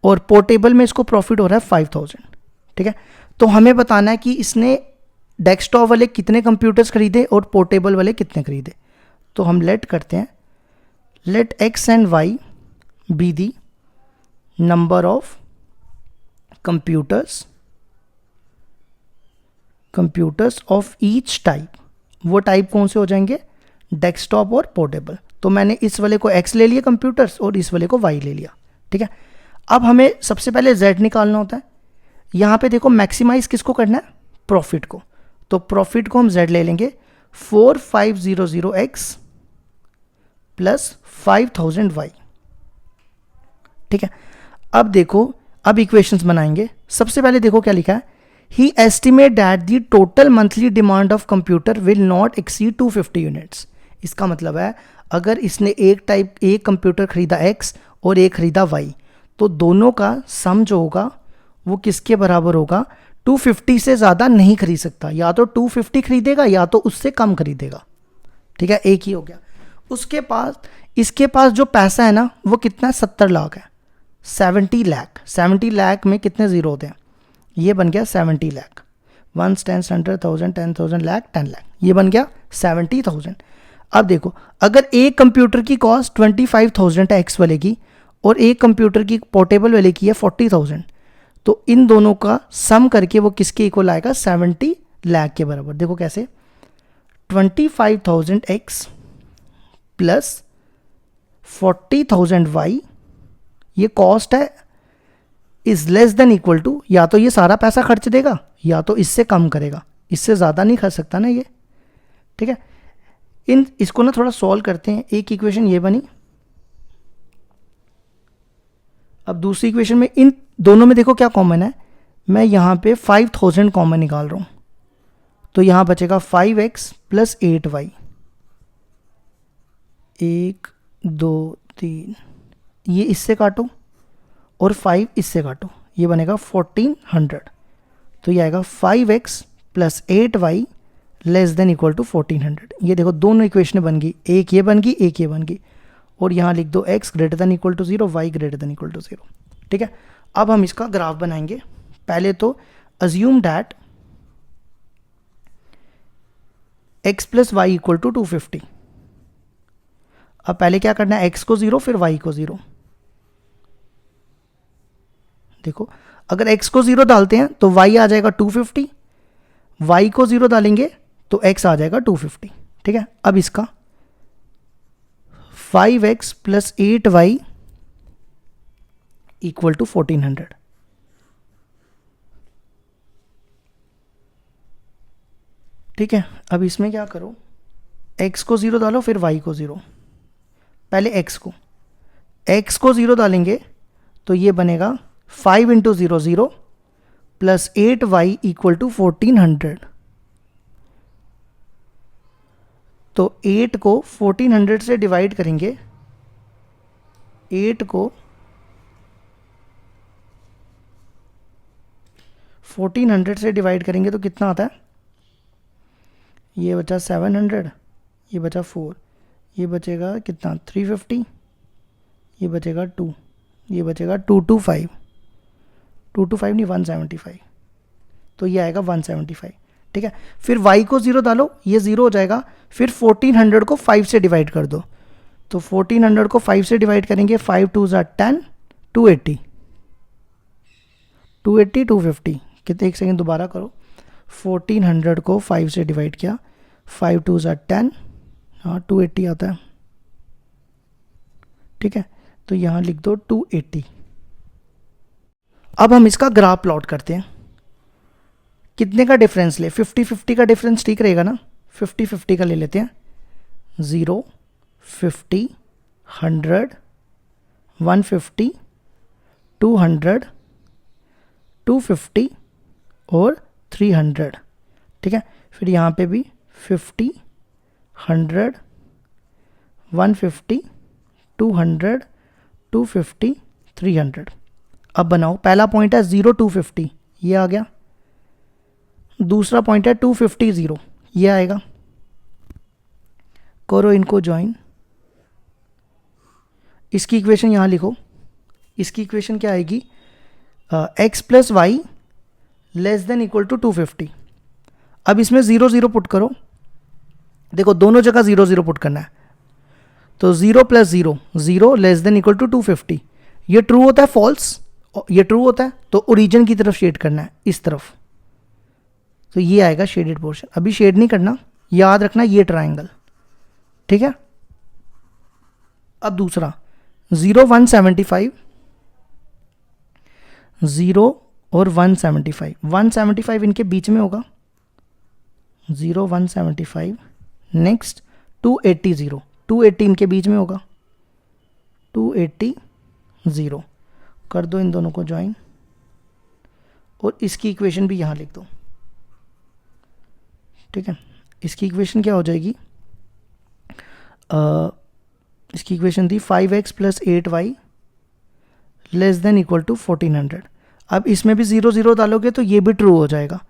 Speaker 1: और पोर्टेबल में इसको प्रॉफिट हो रहा है 5,000. ठीक है, तो हमें बताना है कि इसने डेस्कटॉप वाले कितने कंप्यूटर्स खरीदे और पोर्टेबल वाले कितने खरीदे. तो हम लेट करते हैं, let x and y be the number of computers of each type. वो टाइप कौन से हो जाएंगे, डेस्कटॉप और पोर्टेबल. तो मैंने इस वाले को x ले लिया कंप्यूटर्स और इस वाले को y ले लिया. ठीक है, अब हमें सबसे पहले z निकालना होता है. यहाँ पे देखो मैक्सिमाइज किसको करना है, प्रॉफिट को. तो प्रॉफिट को हम z ले लेंगे 4500x प्लस 5000y. ठीक है, अब देखो अब इक्वेशंस बनाएंगे. सबसे पहले देखो क्या लिखा है, he estimate that the total monthly demand of computer will not exceed 250 units. इसका मतलब है अगर इसने एक कंप्यूटर खरीदा x और एक खरीदा y, तो दोनों का सम जो होगा वो किसके बराबर होगा, 250 से ज़्यादा नहीं खरीद सकता. या तो 250 खरीदेगा या तो उससे कम खरीदेगा. ठीक है, एक ही हो गया. उसके पास इसके पास जो पैसा है ना वो कितना 70 लाख है. 70 लाख में कितने ज़ीरो होते हैं, ये बन गया 70 लाख. 1 10 100,000 10,000 लाख 10 लाख, ये बन गया 70,000. अब देखो अगर एक कंप्यूटर की कॉस्ट 25,000 है एक्स वाले की और एक कंप्यूटर की पोर्टेबल वाले की है 40,000, तो इन दोनों का सम करके वो किसके इक्वल आएगा, 70 लाख के बराबर. देखो कैसे, 25,000 एक्स प्लस 40,000 वाई, ये कॉस्ट है, is less than equal to, या तो ये सारा पैसा खर्च देगा या तो इससे कम करेगा, इससे ज़्यादा नहीं खर्च सकता ना ये. ठीक है, इसको ना थोड़ा सॉल्व करते हैं. एक इक्वेशन ये बनी, अब दूसरी इक्वेशन में इन दोनों में देखो क्या कॉमन है, मैं यहाँ पे 5,000 कॉमन निकाल रहा हूँ. तो यहाँ बचेगा 5x प्लस 8y. 1 2 3, ये इससे काटो और 5 इससे काटो, ये बनेगा 1400. तो ये आएगा 5x plus 8y less than equal to 1400. ये देखो दोनों इक्वेशन बन गई, एक ये बन गई एक ये बन गई. और यहाँ लिख दो x greater than equal to 0, y greater than equal to 0. ठीक है, अब हम इसका ग्राफ बनाएंगे. पहले तो assume that x plus y equal to 250. अब पहले क्या करना है, x को 0 फिर y को 0. देखो अगर x को 0 डालते हैं तो y आ जाएगा 250, y को 0 डालेंगे तो x आ जाएगा 250. ठीक है, अब इसका 5x plus 8y equal to 1400. ठीक है, अब इसमें क्या करो, x को 0 डालो फिर y को 0. पहले x को 0 डालेंगे तो ये बनेगा 5 into 0 0 plus 8y equal to 1400. तो 8 को 1400 से डिवाइड करेंगे, 8 को 1400 से डिवाइड करेंगे तो कितना आता है, ये बचा 700, ये बचा 4, ये बचेगा कितना 350, ये बचेगा 2, ये बचेगा 225 नहीं 175. तो ये आएगा 175. ठीक है, फिर y को 0 डालो, ये 0 हो जाएगा. फिर 1400 को 5 से डिवाइड कर दो, तो 1400 को 5 से डिवाइड करेंगे, 5 2 ज़ा 10, 280. 280 250 कितने, एक सेकेंड दोबारा करो, 1400 को 5 से डिवाइड किया, 5 2 ज़ा 10, हाँ 280 आता है, ठीक है। तो यहाँ लिख दो 280। अब हम इसका ग्राफ प्लॉट करते हैं। कितने का डिफरेंस ले, 50-50 का डिफरेंस ठीक रहेगा ना, 50-50 का ले लेते हैं। 0 50 100 150 200 250 और 300, ठीक है। फिर यहाँ पे भी 50 100 150 200 250 300। अब बनाओ, पहला पॉइंट है 0 250, ये आ गया। दूसरा पॉइंट है 250 0, ये आएगा। करो इनको ज्वाइन। इसकी इक्वेशन यहाँ लिखो। इसकी इक्वेशन क्या आएगी, x plus y less than equal to 250। अब इसमें 0 0 पुट करो, देखो दोनों जगह 0 0 पुट करना है। तो 0 plus 0 0 less than equal to 250। ये ट्रू होता है फॉल्स, ये ट्रू होता है, तो ओरिजिन की तरफ शेड करना है, इस तरफ। तो ये आएगा शेडेड पोर्शन। अभी शेड नहीं करना, याद रखना ये ट्राइंगल, ठीक है। अब दूसरा 0 175, 0 और 175, 175 इनके बीच में होगा, 0 175। नेक्स्ट 280 0, 280 इनके बीच में होगा, 280 0। कर दो इन दोनों को ज्वाइन, और इसकी इक्वेशन भी यहाँ लिख दो, ठीक है। इसकी इक्वेशन क्या हो जाएगी, इसकी इक्वेशन थी 5x plus 8y less than equal to 1400। अब इसमें भी 0 0 डालोगे तो ये भी ट्रू हो जाएगा।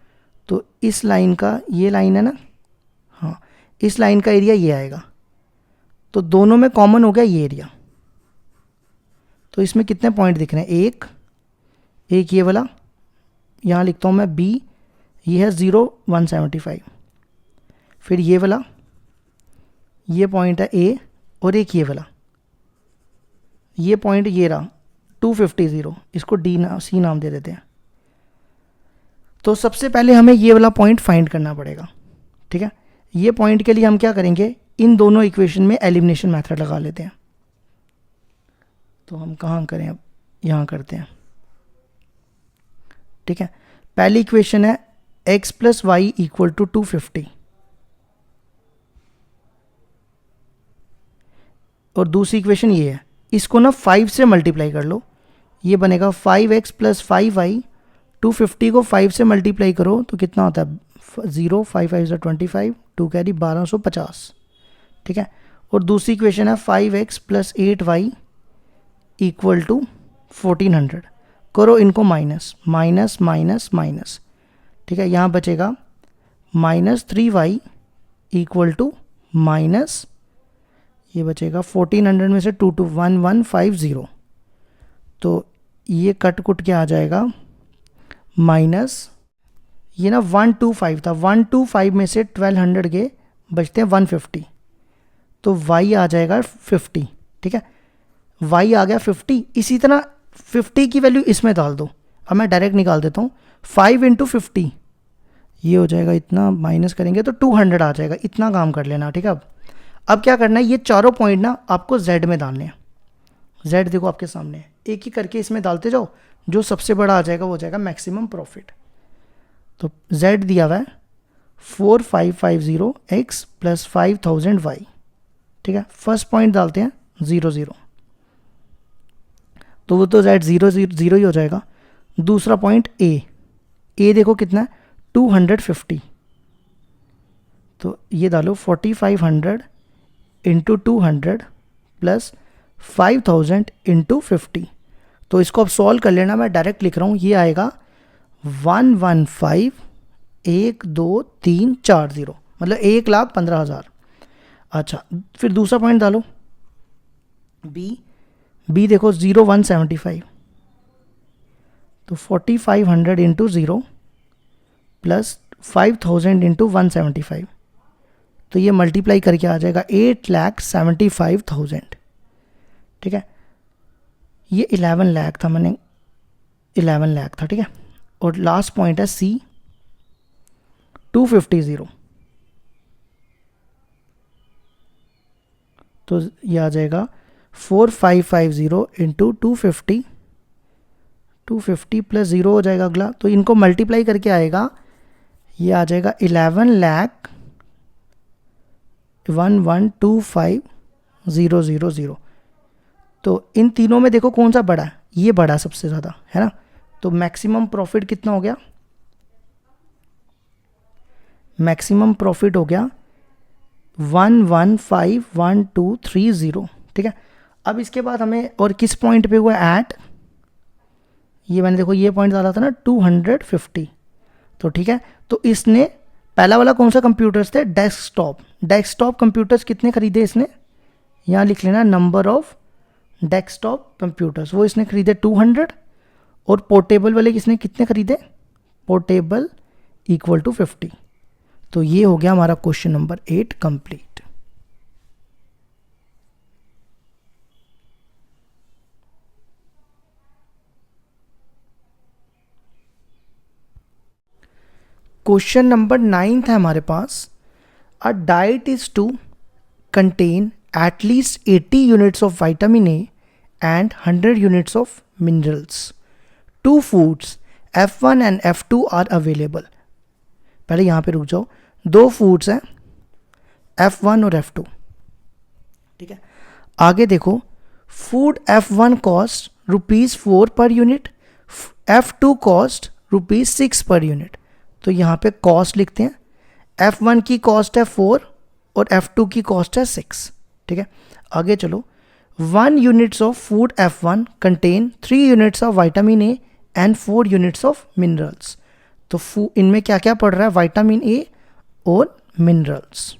Speaker 1: तो इस लाइन का, ये लाइन है ना, हाँ, इस लाइन का एरिया ये आएगा। तो दोनों में कॉमन हो गया ये एरिया। तो इसमें कितने पॉइंट दिख रहे हैं, एक ये वाला, यहाँ लिखता हूँ मैं B, ये है 0 175। फिर ये वाला, ये पॉइंट है A, और एक ये वाला, ये पॉइंट ये रहा 250 0, इसको C नाम दे देते हैं। तो सबसे पहले हमें ये वाला पॉइंट फाइंड करना पड़ेगा, ठीक है। ये पॉइंट के लिए हम क्या करेंगे, इन दोनों इक्वेशन में एलिमिनेशन मेथड लगा लेते हैं। तो हम कहाँ करें, अब यहाँ करते हैं, ठीक है। पहली इक्वेशन है x plus y equal to 250, और दूसरी इक्वेशन ये है। इसको ना 5 से मल्टीप्लाई कर लो, ये बनेगा 5x प्लस 5y। 250 को 5 से मल्टीप्लाई करो तो कितना होता है, 0 5 5 25, 2 कैरी 1250, ठीक है। और दूसरी इक्वेशन है 5x plus 8y equal to 1400। करो इनको माइनस माइनस माइनस माइनस, ठीक है। यहाँ बचेगा -3y इक्वल टू माइनस, ये बचेगा 1400 में से 2 2 1150। तो ये कट कुट के आ जाएगा माइनस, ये ना 125 था, 125 में से 1200 के बचते हैं 150। तो y आ जाएगा 50, ठीक है। y आ गया 50। इसी तरह 50 की वैल्यू इसमें डाल दो। अब मैं डायरेक्ट निकाल देता हूँ, 5 × 50 ये हो जाएगा इतना, माइनस करेंगे तो 200 आ जाएगा। इतना काम कर लेना, ठीक है। अब क्या करना है, ये चारों पॉइंट ना आपको z में डालने हैं। z देखो आपके सामने है, एक ही करके इसमें डालते जाओ, जो सबसे बड़ा आ जाएगा वो हो जाएगा मैक्सिमम प्रॉफिट। तो z दिया हुआ है 4550x प्लस 5000y, ठीक है। फर्स्ट पॉइंट डालते हैं 0 0, तो वो तो z 0 0 ही हो जाएगा। दूसरा पॉइंट a देखो कितना है 250, तो ये डालो 4500 इंटू 200 प्लस 5000 इंटू 50। तो इसको अब सॉल्व कर लेना, मैं डायरेक्ट लिख रहा हूँ, ये आएगा 115,12340, मतलब 1,15,000। अच्छा, फिर दूसरा पॉइंट डालो b देखो 0 175, तो 4500 इंटू 0 प्लस 5000 इंटू 175, तो ये मल्टीप्लाई करके आ जाएगा 8,75,000, ठीक है। ये 11 लाख था, मैंने 11 लाख था, ठीक है। और लास्ट पॉइंट है C 250, तो ये आ जाएगा 4550 इंटू 250 प्लस 0 हो जाएगा अगला, तो इनको मल्टीप्लाई करके आएगा, ये आ जाएगा 11,11,25,000। तो इन तीनों में देखो कौन सा बड़ा है, ये बड़ा सबसे ज़्यादा है ना, तो मैक्सिमम प्रॉफिट कितना हो गया, मैक्सिमम प्रॉफिट हो गया 1151,230। ठीक है, अब इसके बाद हमें और किस पॉइंट पे हुआ ऐट, ये मैंने देखो ये पॉइंट डाला था ना 250, तो ठीक है, तो इसने पहला वाला कौन सा कंप्यूटर्स थे, डेस्कटॉप कंप्यूटर्स कितने खरीदे इसने, यहाँ लिख लेना नंबर ऑफ डेस्कटॉप कंप्यूटर्स, वो इसने खरीदे 200, और पोर्टेबल वाले किसने कितने खरीदे, पोर्टेबल इक्वल टू 50। तो ये हो गया हमारा question number 8 complete. Question number 9 है हमारे पास, a diet is to contain at least 80 units of vitamin A and 100 units of minerals. Two foods F1 and F2 are available. पहले यहाँ पे रुक जाओ, दो फूड्स हैं F1 और F2। ठीक है, आगे देखो, food F1 cost ₹4 per unit, F2 cost ₹6 per unit. तो यहाँ पे कॉस्ट लिखते हैं, F1 की कॉस्ट है 4 और F2 की कॉस्ट है 6। ठीक है, आगे चलो, 1 units of food F1 contain 3 units of vitamin A and 4 units of minerals. तो इनमें क्या क्या पड़ रहा है, विटामिन ए और मिनरल्स।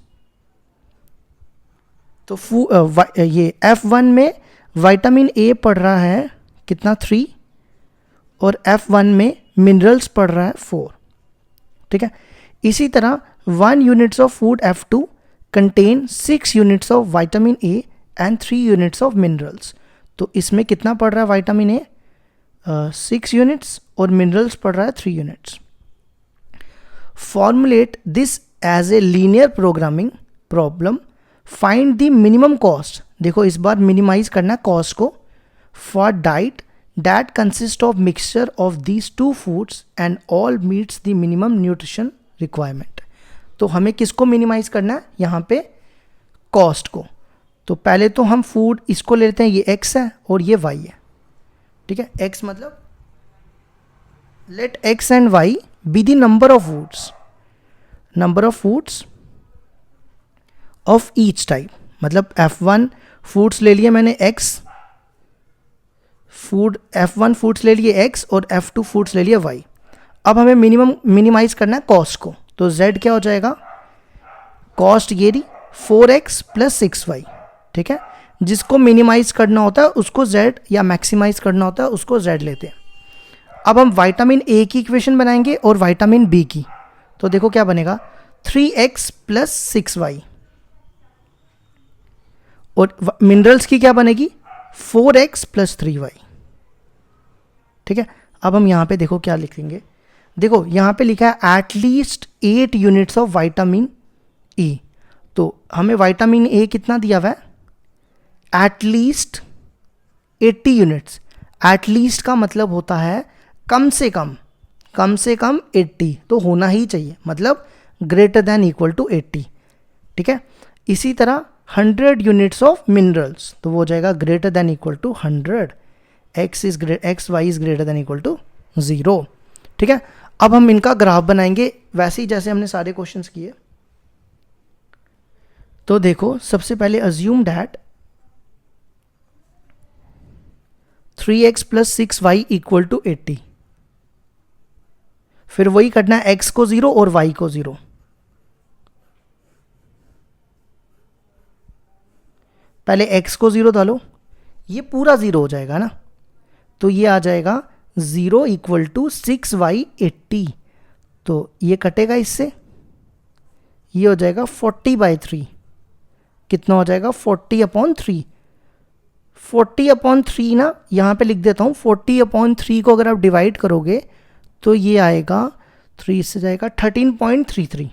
Speaker 1: तो ये F1 में विटामिन ए पड़ रहा है कितना 3, और F1 में मिनरल्स पड़ रहा है 4। ठीक है, इसी तरह 1 units of food F2 contain 6 units of vitamin A and 3 units of minerals। तो इसमें कितना पड़ रहा है विटामिन ए, 6 यूनिट्स, और मिनरल्स पड़ रहा है 3 units. Formulate this as a linear programming problem, find the minimum cost, देखो इस बार मिनिमाइज करना है कॉस्ट को, for diet that consist of mixture of these two foods and all meets the minimum nutrition requirement. तो हमें किसको minimise करना है, यहाँ पे कॉस्ट को। तो पहले तो हम फूड इसको ले लेते हैं, ये x है और ये y है। ठीक है, x मतलब let x and y be the number of foods of each type, मतलब F1 फूड्स ले लिए मैंने x, F1 फूड्स ले लिए x और F2 फूड्स ले लिए y। अब हमें मिनिमाइज करना है कॉस्ट को, तो z क्या हो जाएगा, कॉस्ट ये रही 4x प्लस 6y। ठीक है, जिसको मिनिमाइज करना होता है उसको z, या मैक्सिमाइज करना होता है उसको z लेते हैं। अब हम विटामिन ए की इक्वेशन बनाएंगे और विटामिन बी की, तो देखो क्या बनेगा, 3x प्लस 6y, और मिनरल्स की क्या बनेगी, 4x प्लस 3y। ठीक है, अब हम यहाँ पे देखो क्या लिखेंगे, देखो यहाँ पे लिखा है at least 8 units of vitamin E. तो हमें विटामिन ए कितना दिया हुआ है, at least 80 units. At least का मतलब होता है कम से कम 80, तो होना ही चाहिए, मतलब ग्रेटर देन इक्वल टू 80। ठीक है, इसी तरह 100 यूनिट्स ऑफ मिनरल्स, तो वो हो जाएगा greater than equal to 100, x y is greater than equal to 0। ठीक है, अब हम इनका ग्राफ बनाएंगे वैसे ही जैसे हमने सारे क्वेश्चंस किए। तो देखो, सबसे पहले assume that 3x plus 6y equal to 80, फिर वही करना है x को 0 और y को 0। पहले x को 0 डालो, ये पूरा 0 हो जाएगा ना, तो ये आ जाएगा 0 इक्वल टू 6y 80, तो ये कटेगा इससे, ये हो जाएगा 40/3, कितना हो जाएगा 40/3। 40/3 ना यहाँ पे लिख देता हूँ, 40/3 को अगर आप डिवाइड करोगे तो ये आएगा 3 से जाएगा 13.33,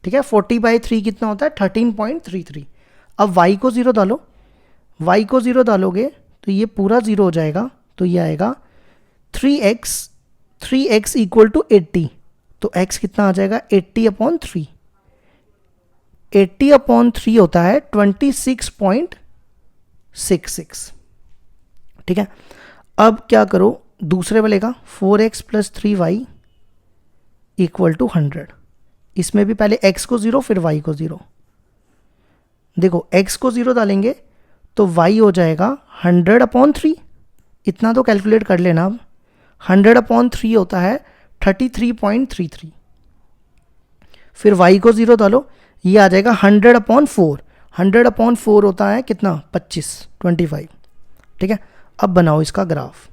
Speaker 1: ठीक है। 40/3 कितना होता है 13.33। अब y को 0 डालो, y को 0 डालोगे तो ये पूरा 0 हो जाएगा, तो ये आएगा 3x इक्वल टू 80, तो x कितना आ जाएगा 80/3, 80/3 होता है 26.66, ठीक है। अब क्या करो दूसरे वाले का 4x plus 3y equal to 100, इसमें भी पहले x को 0 फिर y को 0। देखो x को 0 डालेंगे तो y हो जाएगा 100/3, इतना तो कैलकुलेट कर लेना। अब 100/3 होता है 33.33, फिर y को 0 डालो, ये आ जाएगा 100/4, 100/4 होता है कितना 25, ठीक है। अब बनाओ इसका ग्राफ,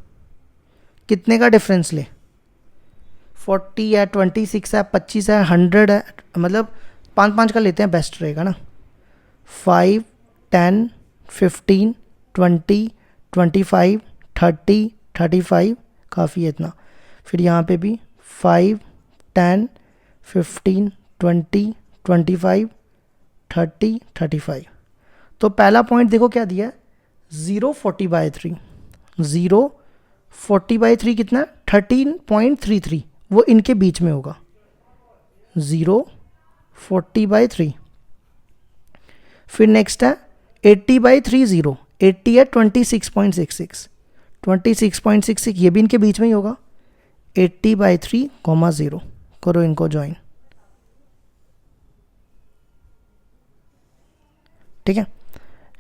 Speaker 1: कितने का डिफरेंस ले, 40 है, 26 है, 25 है, 100 है, मतलब 5-5 का लेते हैं, बेस्ट रहेगा ना। 5, 10, 15, 20, 25, 30, 35, काफ़ी है इतना। फिर यहाँ पे भी 5, 10, 15, 20, 25, 30, 35। तो पहला पॉइंट देखो क्या दिया है 0, 40/3, 0, 40/3 कितना 13.33, वो इनके बीच में होगा 0, 40/3। फिर नेक्स्ट है 80/3, 0, 80 है 26.66, 26.66 ये भी इनके बीच में ही होगा, 80/3, 0, करो इनको ज्वाइन, ठीक है।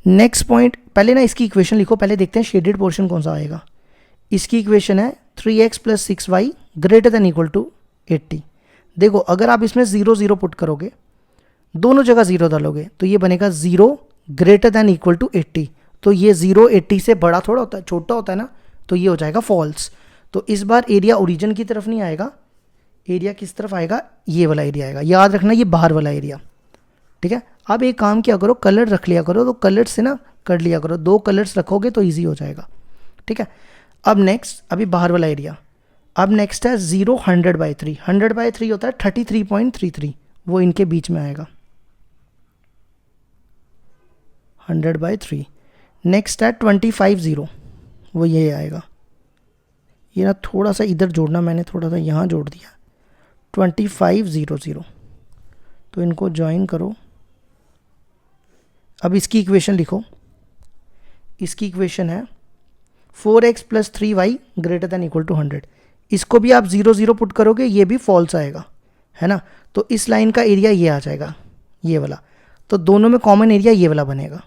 Speaker 1: नेक्स्ट पॉइंट, पहले ना इसकी इक्वेशन लिखो, पहले देखते हैं शेडेड पोर्शन कौन सा आएगा। इसकी इक्वेशन है 3x plus 6y greater than equal to 80। देखो अगर आप इसमें 0, 0 पुट करोगे, दोनों जगह 0 डालोगे, तो ये बनेगा 0 ग्रेटर देन इक्वल टू 80। तो ये 0 80 से बड़ा थोड़ा होता है, छोटा होता है ना, तो ये हो जाएगा फॉल्स। तो इस बार एरिया ओरिजिन की तरफ नहीं आएगा, एरिया किस तरफ आएगा, ये वाला एरिया आएगा, याद रखना ये बाहर वाला एरिया, ठीक है। अब एक काम किया करो, कलर रख लिया करो, तो कलर से ना कर लिया करो, 2 कलर्स रखोगे तो ईजी हो जाएगा, ठीक है। अब नेक्स्ट, अभी बाहर वाला एरिया, अब नेक्स्ट है 0, 100/3, 100/3 होता है 33.33, वो इनके बीच में आएगा 100/3। नेक्स्ट है 25, 0, वो ये आएगा, ये ना थोड़ा सा इधर जोड़ना, मैंने थोड़ा सा यहाँ जोड़ दिया, 25, 0, 0, तो इनको ज्वाइन करो। अब इसकी इक्वेशन लिखो, इसकी इक्वेशन है 4x plus 3y greater than equal to 100। इसको भी आप 0, 0 पुट करोगे, ये भी फॉल्स आएगा, है ना। तो इस लाइन का एरिया ये आ जाएगा, ये वाला, तो दोनों में कॉमन एरिया ये वाला बनेगा,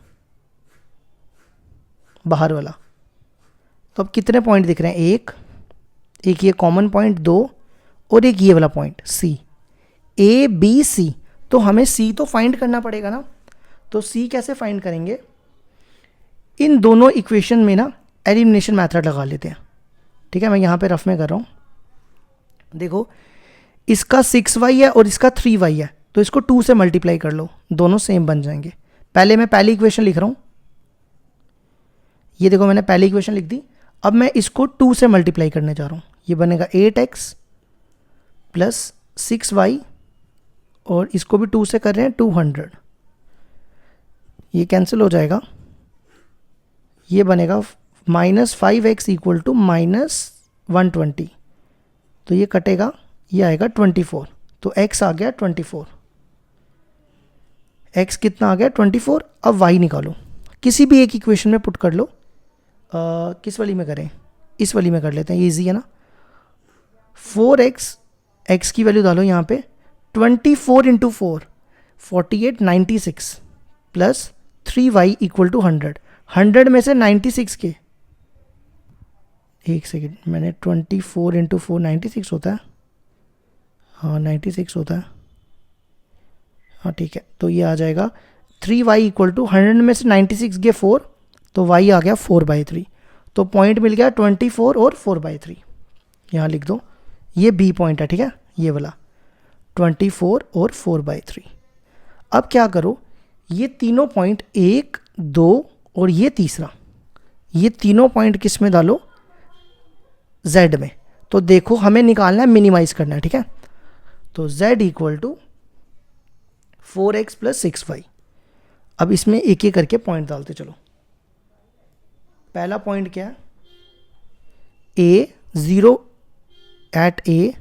Speaker 1: बाहर वाला। तो अब कितने पॉइंट दिख रहे हैं, एक ये कॉमन पॉइंट 2, और एक ये वाला point C, A, B, C। तो हमें C तो फाइंड करना पड़ेगा ना, तो C कैसे फाइंड करेंगे, इन दोनों इक्वेशन में ना एलिमिनेशन मेथड लगा लेते हैं, ठीक है। मैं यहाँ पे रफ में कर रहा हूँ, देखो इसका 6y है और इसका 3y है, तो इसको 2 से मल्टीप्लाई कर लो, दोनों सेम बन जाएंगे। पहले मैं पहली इक्वेशन लिख रहा हूँ, ये देखो मैंने पहली इक्वेशन लिख दी। अब मैं इसको 2 से मल्टीप्लाई करने जा रहा हूँ, ये बनेगा 8x प्लस 6y, और इसको भी 2 से कर रहे हैं 200, ये कैंसिल हो जाएगा, ये बनेगा -5x इक्वल टू -120, तो ये कटेगा, ये आएगा 24, तो x आ गया 24, x कितना आ गया 24। अब y निकालो, किसी भी एक इक्वेशन में पुट कर लो, किस वाली में करें, इस वाली में कर लेते हैं, ये ईजी है ना। 4x, x की वैल्यू डालो यहाँ पे, 24 × 4 48, 96 प्लस 3y इक्वल टू 100, 100 में से 96 के, एक सेकेंड, मैंने 24 × 4 96 होता है, हाँ 96 होता है, हाँ ठीक है। तो ये आ जाएगा 3y इक्वल टू 100 में से 96 गए 4, तो y आ गया 4/3, तो पॉइंट मिल गया 24 और 4/3, यहाँ लिख दो, ये B पॉइंट है, ठीक है, ये वाला 24 और 4/3। अब क्या करो, ये तीनों पॉइंट 1, 2 और ये तीसरा, ये तीनों पॉइंट किस में डालो, Z में। तो देखो हमें निकालना है, मिनिमाइज करना है, ठीक है। तो z equal to 4x plus 6y। अब इसमें एक एक करके पॉइंट डालते चलो। पहला पॉइंट क्या है, a 0 एट a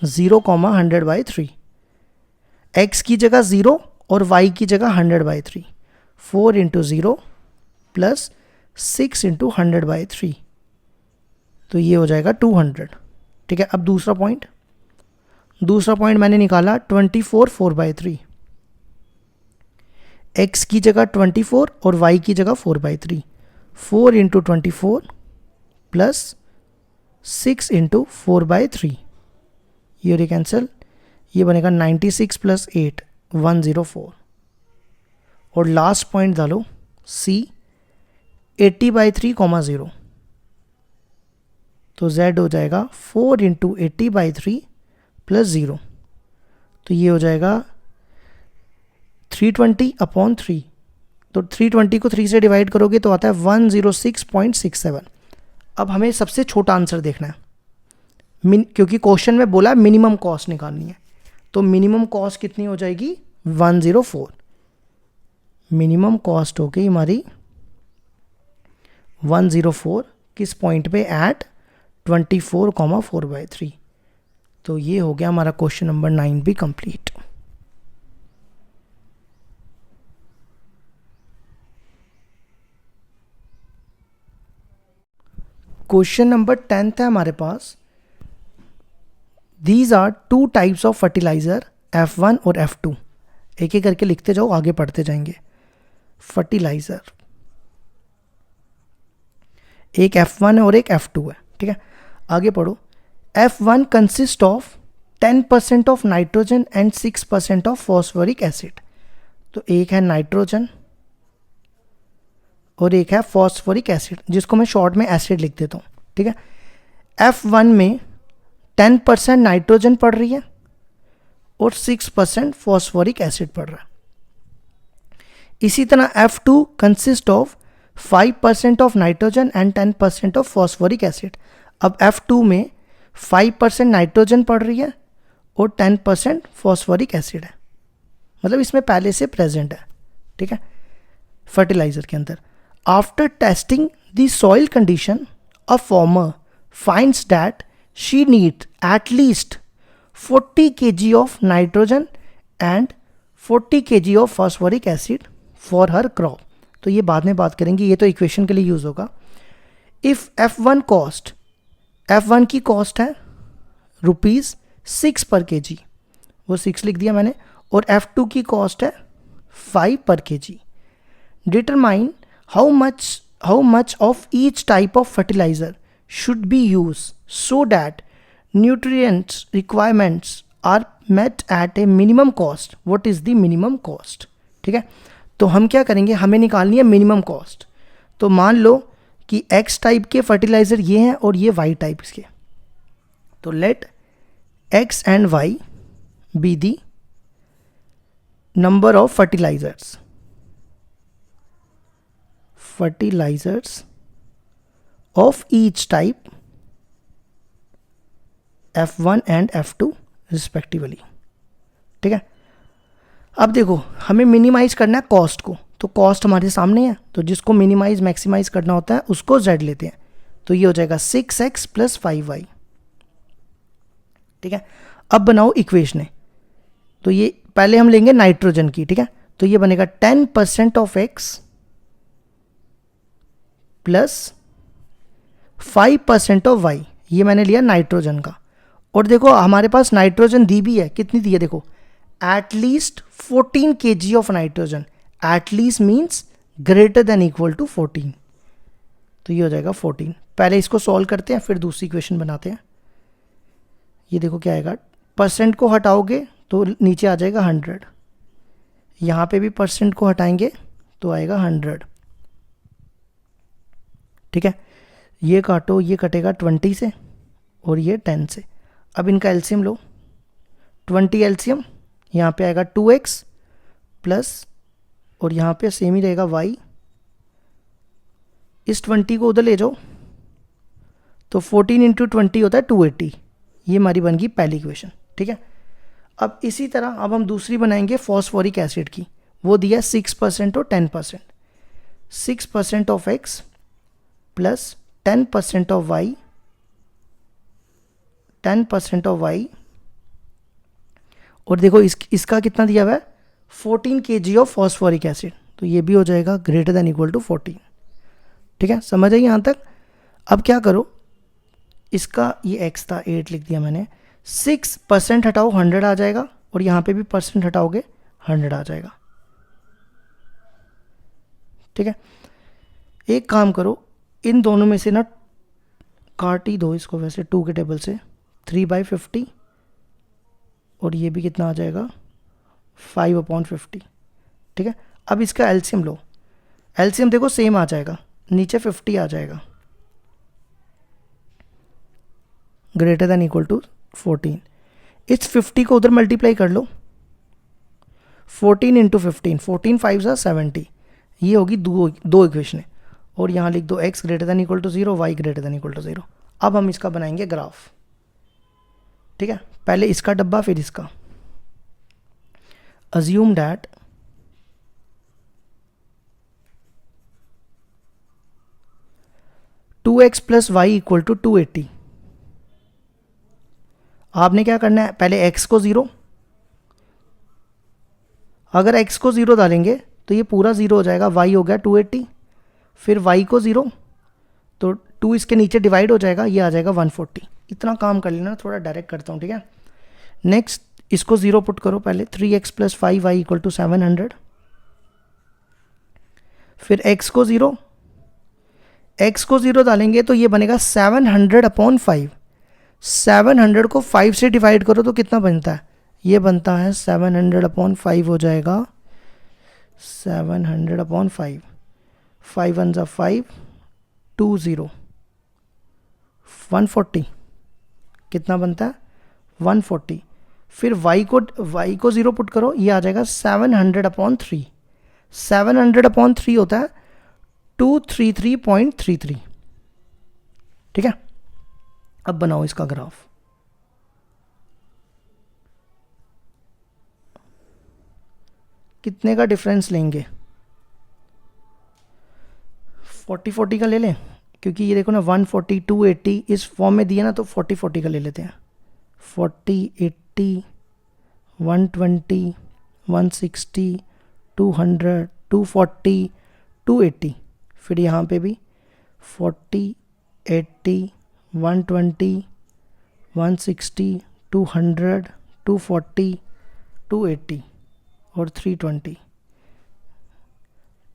Speaker 1: 0,100/3, x की जगह 0 और y की जगह 100/3, 4 इंटू 0 प्लस 6 इंटू 100/3, तो ये हो जाएगा 200, ठीक है। अब दूसरा पॉइंट मैंने निकाला 24 4/3, x की जगह 24 और y की जगह 4/3, 4 इंटू 24 प्लस 6 इंटू 4/3, ये कैंसिल, ये बनेगा 96 प्लस 8 104। और लास्ट पॉइंट डालो c 80/3, 0, तो z हो जाएगा 4 इंटू 80/3 प्लस 0, तो ये हो जाएगा 320/3। तो 320 को 3 से डिवाइड करोगे तो आता है 106.67। अब हमें सबसे छोटा आंसर देखना है, क्योंकि क्वेश्चन में बोला मिनिमम कॉस्ट निकालनी है, तो मिनिमम कॉस्ट कितनी हो जाएगी 104। मिनिमम कॉस्ट हो गई हमारी 104, किस पॉइंट पे, एट 24,4/3। तो ये हो गया हमारा क्वेश्चन नंबर 9 भी कंप्लीट। क्वेश्चन नंबर 10 है हमारे पास। These are 2 types of fertiliser F1 और F2। एक एक करके लिखते जाओ, आगे पढ़ते जाएंगे। फर्टिलाइजर, एक F1 है और एक F2 है, ठीक है। आगे पढ़ो। F1 consist of 10% of nitrogen and 6% of phosphoric acid. तो एक है नाइट्रोजन और एक है फॉस्फोरिक एसिड, जिसको मैं शॉर्ट में एसिड लिख देता हूँ, ठीक है। F1 में 10% नाइट्रोजन पड़ रही है और 6% फॉस्फोरिक एसिड पड़ रहा है। इसी तरह F2 consist of 5% of nitrogen and 10% of phosphoric acid. अब F2 में 5% नाइट्रोजन पड़ रही है और 10% फॉस्फोरिक एसिड है, मतलब इसमें पहले से प्रेजेंट है, ठीक है, फर्टिलाइजर के अंदर। After testing the soil condition, a farmer finds that she need at least 40 kg of nitrogen and 40 kg of phosphoric acid for her crop. तो ये बाद में बात करेंगे, ये तो इक्वेशन के लिए यूज होगा। इफ F1 कॉस्ट, F1 की कॉस्ट है ₹6/kg, वो 6 लिख दिया मैंने, और F2 की कॉस्ट है 5/kg। Determine how much of each type of fertiliser should be use so that nutrients requirements are met at a minimum cost. What is the minimum cost, ठीक है। तो हम क्या करेंगे, हमें निकालनी है मिनिमम कॉस्ट। तो मान लो कि X टाइप के फर्टिलाइजर ये हैं और ये Y टाइप के, तो let X and Y be the number of fertilisers of each type F1 and F2 respectively, ठीक है। अब देखो हमें मिनिमाइज करना है कॉस्ट को, तो कॉस्ट हमारे सामने है, तो जिसको मिनिमाइज मैक्सिमाइज करना होता है उसको Z लेते हैं। तो ये हो जाएगा 6x प्लस 5y, ठीक है। अब बनाओ इक्वेशन, तो ये पहले हम लेंगे नाइट्रोजन की, ठीक है। तो ये बनेगा 10% of x plus 5% of y, ये मैंने लिया नाइट्रोजन का। और देखो हमारे पास नाइट्रोजन दी भी है, कितनी दी है देखो, at least 14 kg of nitrogen. At least means greater than equal to 14, तो ये हो जाएगा 14। पहले इसको सॉल्व करते हैं फिर दूसरी इक्वेशन बनाते हैं। ये देखो क्या आएगा, परसेंट को हटाओगे तो नीचे आ जाएगा 100, यहाँ पे भी परसेंट को हटाएंगे तो आएगा 100, ठीक है। ये काटो, ये कटेगा 20 से और ये 10 से। अब इनका एलसीएम लो, 20 एलसीएम, यहाँ पे आएगा 2x प्लस, और यहाँ पे सेम ही रहेगा y। इस 20 को उधर ले जाओ तो 14 इंटू 20 होता है 280। ये हमारी बन गई पहली इक्वेशन, ठीक है। अब इसी तरह अब हम दूसरी बनाएंगे फॉस्फोरिक एसिड की। वो दिया 6% और 10%। 6% of x plus 10% of y, 10% of y, और देखो इसका कितना दिया हुआ है 14 kg ऑफ फॉस्फोरिक एसिड, तो ये भी हो जाएगा ग्रेटर देन इक्वल टू 14। ठीक है, समझ आई यहाँ तक। अब क्या करो, इसका ये x था 8 लिख दिया मैंने, 6% हटाओ 100 आ जाएगा, और यहाँ पे भी परसेंट हटाओगे 100 आ जाएगा। ठीक है, एक काम करो, इन दोनों में से ना काट ही दो इसको, वैसे 2 के टेबल से 3/50, और ये भी कितना आ जाएगा 5/50। ठीक है, अब इसका एलसीएम लो, एलसीएम देखो सेम आ जाएगा, नीचे 50 आ जाएगा, ग्रेटर देन इक्वल टू 14। इस 50 को उधर मल्टीप्लाई कर लो, 14 इंटू 15, 14 5 70, ये होगी दो इक्वेशन, और यहाँ लिख दो x greater than equal to 0, y greater than equal to 0। अब हम इसका बनाएंगे ग्राफ। ठीक है, पहले इसका डब्बा फिर इसका। Assume that two x plus y equal to 280। आपने क्या करना है, पहले x को 0, अगर x को 0 डालेंगे तो ये पूरा 0 हो जाएगा, y हो गया 280, फिर y को 0, तो 2 इसके नीचे डिवाइड हो जाएगा, ये आ जाएगा 140। इतना काम कर लेना, थोड़ा डायरेक्ट करता हूँ। ठीक है, नेक्स्ट इसको 0 पुट करो पहले, 3x plus 5y equal to 700, फिर x को 0, x को 0 डालेंगे तो ये बनेगा 700/5। 700 को 5 से डिवाइड करो तो कितना बनता है, ये बनता है 700/5 हो जाएगा 700/5, 5 1 ज़ा 5, 2 0, 140 कितना बनता है 140। फिर y को 0 पुट करो, ये आ जाएगा 700/3। 700/3 होता है 233.33। ठीक है, अब बनाओ इसका ग्राफ। कितने का डिफरेंस लेंगे, 40-40 का ले लें, क्योंकि ये देखो ना 140 280 इस फॉर्म में दिया ना, तो 40-40 का ले लेते हैं। 40 80 120 160 200 240 280, फिर यहाँ पे भी 40 80 120 160 200 240 280 और 320।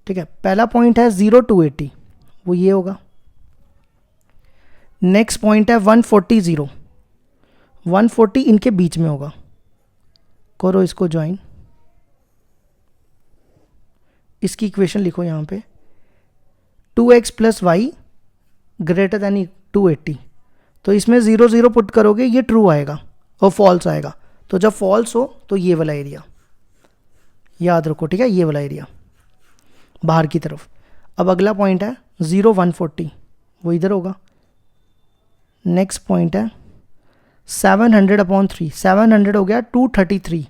Speaker 1: ठीक है, पहला पॉइंट है 0 280, वो ये होगा। नेक्स्ट पॉइंट है 140 0, 140 इनके बीच में होगा। करो इसको ज्वाइन, इसकी इक्वेशन लिखो यहाँ पे, 2x plus Y greater than 280, तो इसमें 0 0 पुट करोगे ये ट्रू आएगा और फॉल्स आएगा, तो जब फॉल्स हो तो ये वाला एरिया याद रखो। ठीक है, ये वाला एरिया बाहर की तरफ। अब अगला पॉइंट है 0 140, वो इधर होगा। नेक्स्ट पॉइंट है 700/3, 700 हो गया 233,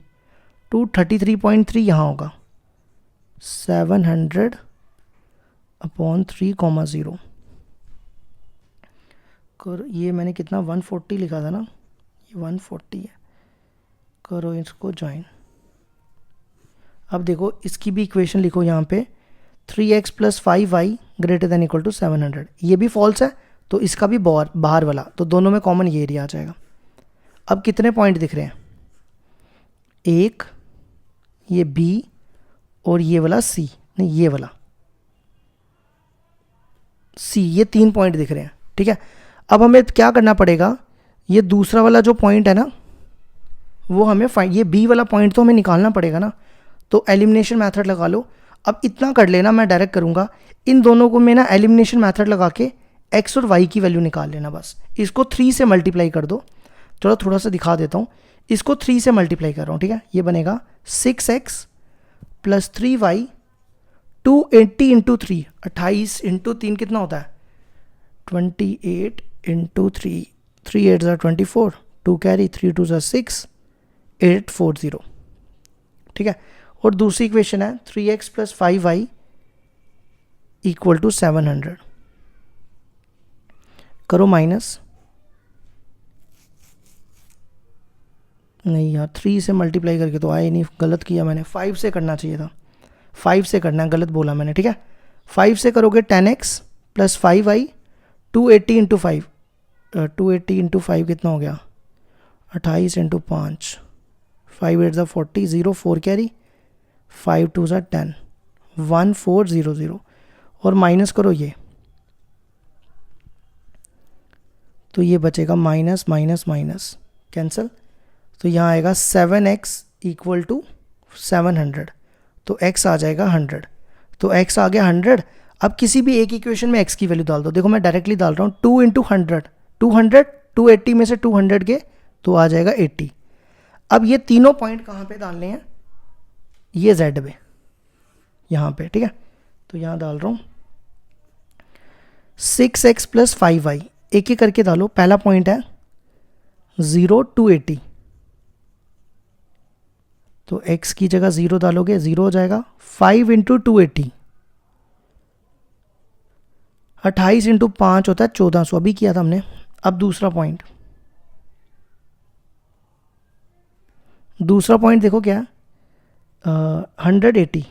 Speaker 1: 233.3 यहाँ होगा 700/3, 0 करो, ये मैंने कितना 140 लिखा था ना, ये 140 है। करो इसको ज्वाइन। अब देखो इसकी भी इक्वेशन लिखो यहाँ पे, 3x plus 5y greater than equal to 700, ये भी फॉल्स है तो इसका भी बाहर वाला, तो दोनों में कॉमन ये एरिया आ जाएगा। अब कितने पॉइंट दिख रहे हैं, एक, ये B और ये वाला C, नहीं ये वाला C, ये 3 पॉइंट दिख रहे हैं। ठीक है, अब हमें क्या करना पड़ेगा, ये दूसरा वाला जो पॉइंट है ना वो हमें ये B वाला पॉइंट तो हमें निकालना पड़ेगा ना, तो एलिमिनेशन मेथड लगा लो। अब इतना कर लेना, मैं डायरेक्ट करूँगा, इन दोनों को मैं ना एलिमिनेशन मेथड लगा के x और y की वैल्यू निकाल लेना बस। इसको 3 से मल्टीप्लाई कर दो, चलो थोड़ा सा दिखा देता हूँ, इसको 3 से मल्टीप्लाई कर रहा हूँ। ठीक है, ये बनेगा 6x plus 3y 280 into 3, 28 into 3 कितना होता है 28 इंटू 3, 3 8 ज़ा 24, 2 कैरी, 3 2 ज़ा 6, 840, ठीक है। और दूसरी इक्वेशन है 3x plus 5y equal to 700, करो माइनस, नहीं यार 3 से मल्टीप्लाई करके तो आए नहीं, गलत किया मैंने, 5 से करना चाहिए था, 5 से करना है, गलत बोला मैंने, ठीक है। 5 से करोगे 10x plus 5y, 280 into 5, 280 into 5 कितना हो गया, 28 इंटू 5, 5 8 ज़ा 40, 0 4 कैरी, 5 2 ज़ा 10, 1400, और माइनस करो ये, तो ये बचेगा माइनस माइनस माइनस कैंसिल, तो यहाँ आएगा 7x इक्वल टू 700, तो x आ जाएगा 100, तो x आ गया 100। अब किसी भी एक इक्वेशन में x की वैल्यू डाल दो, देखो मैं डायरेक्टली डाल रहा हूँ, 2 इंटू 100, 200, 280 में से 200 के तो आ जाएगा 80। अब ये तीनों पॉइंट कहाँ पे डालने हैं, ये z पे, यहाँ पे, ठीक है। तो यहाँ डाल रहा हूँ 6x प्लस 5y, एक एक करके डालो। पहला पॉइंट है 0 280, तो x की जगह 0 डालोगे 0 हो जाएगा, 5 इंटू 280, 28 इंटू 5 होता है 1400, अभी किया था हमने। अब दूसरा पॉइंट देखो क्या, 180,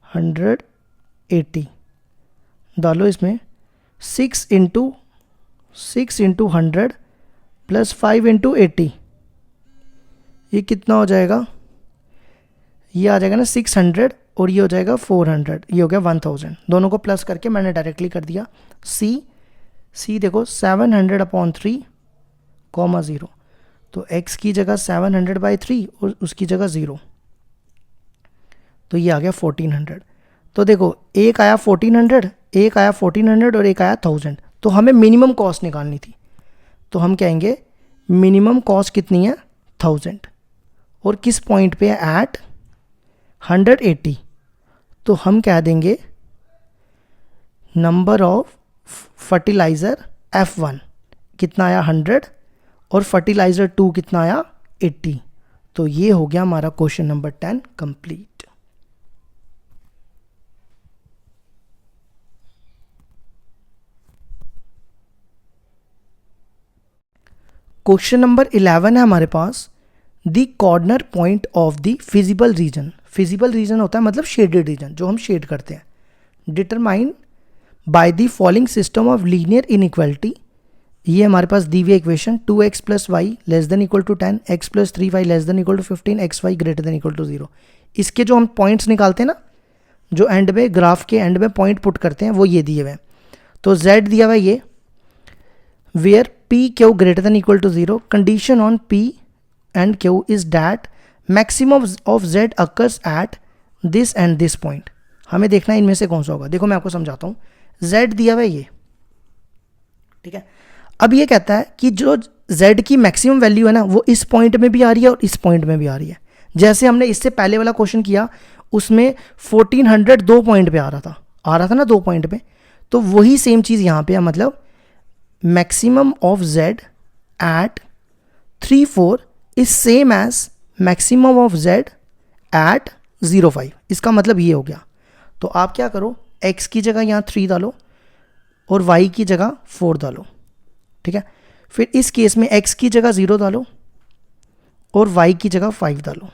Speaker 1: 180 डालो इसमें, 6 इंटू 100 प्लस 5 इंटू 80, ये कितना हो जाएगा, ये आ जाएगा ना 600, और ये हो जाएगा 400, ये हो गया 1000, दोनों को प्लस करके मैंने डायरेक्टली कर दिया। सी देखो 700/3, 0, तो x की जगह 700/3 और उसकी जगह 0, तो ये आ गया 1400। तो देखो एक आया 1400, एक आया 1400 और एक आया 1000, तो हमें मिनिमम कॉस्ट निकालनी थी, तो हम कहेंगे मिनिमम कॉस्ट कितनी है 1000, और किस पॉइंट पे है, एट 180, तो हम कह देंगे नंबर ऑफ फर्टिलाइज़र F1 कितना आया 100, और फर्टिलाइज़र 2 कितना आया 80, तो ये हो गया हमारा question number 10 complete. Question number 11 है हमारे पास, the corner point of the feasible region. Feasible region होता है मतलब शेडेड रीजन, जो हम शेड करते हैं। Determine by the following system of linear inequality. ये हमारे पास दी हुई equation 2x plus y less than equal to 10, x plus 3y less than equal to 15, xy greater than equal to 0। इसके जो हम पॉइंट्स निकालते हैं ना, जो एंड में ग्राफ के एंड में पॉइंट पुट करते हैं, वो ये दिए हुए हैं। तो z दिया हुआ है ये, where p q greater than equal to 0, condition on p and q is that maximum of z occurs at this and this point. हमें देखना है इनमें से कौन सा होगा। देखो मैं आपको समझाता हूँ, z दिया हुआ है ये, ठीक है। अब ये कहता है कि जो z की मैक्सिमम वैल्यू है ना, वो इस पॉइंट में भी आ रही है और इस पॉइंट में भी आ रही है। जैसे हमने इससे पहले वाला क्वेश्चन किया, उसमें 1400 दो पॉइंट पे आ रहा था ना, दो पॉइंट पे। तो वही सेम चीज़ यहाँ पे है, मतलब maximum of z at 3 4 is same as maximum of z at 0 5। इसका मतलब ये हो गया। तो आप क्या करो, x की जगह यहाँ 3 डालो और y की जगह 4 डालो, ठीक है। फिर इस केस में x की जगह 0 डालो और y की जगह 5 डालो,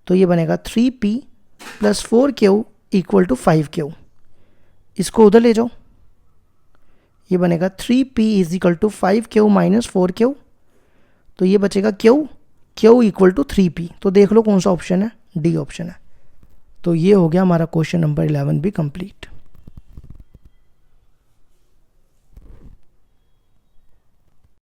Speaker 1: तो ये बनेगा 3p plus 4q equal to 5q। इसको उधर ले जाओ, ये बनेगा 3p is equal to 5q minus 4q, तो ये बचेगा q इक्वल टू 3p। तो देख लो कौन सा ऑप्शन है, डी ऑप्शन है। तो ये हो गया हमारा क्वेश्चन नंबर 11 भी कंप्लीट।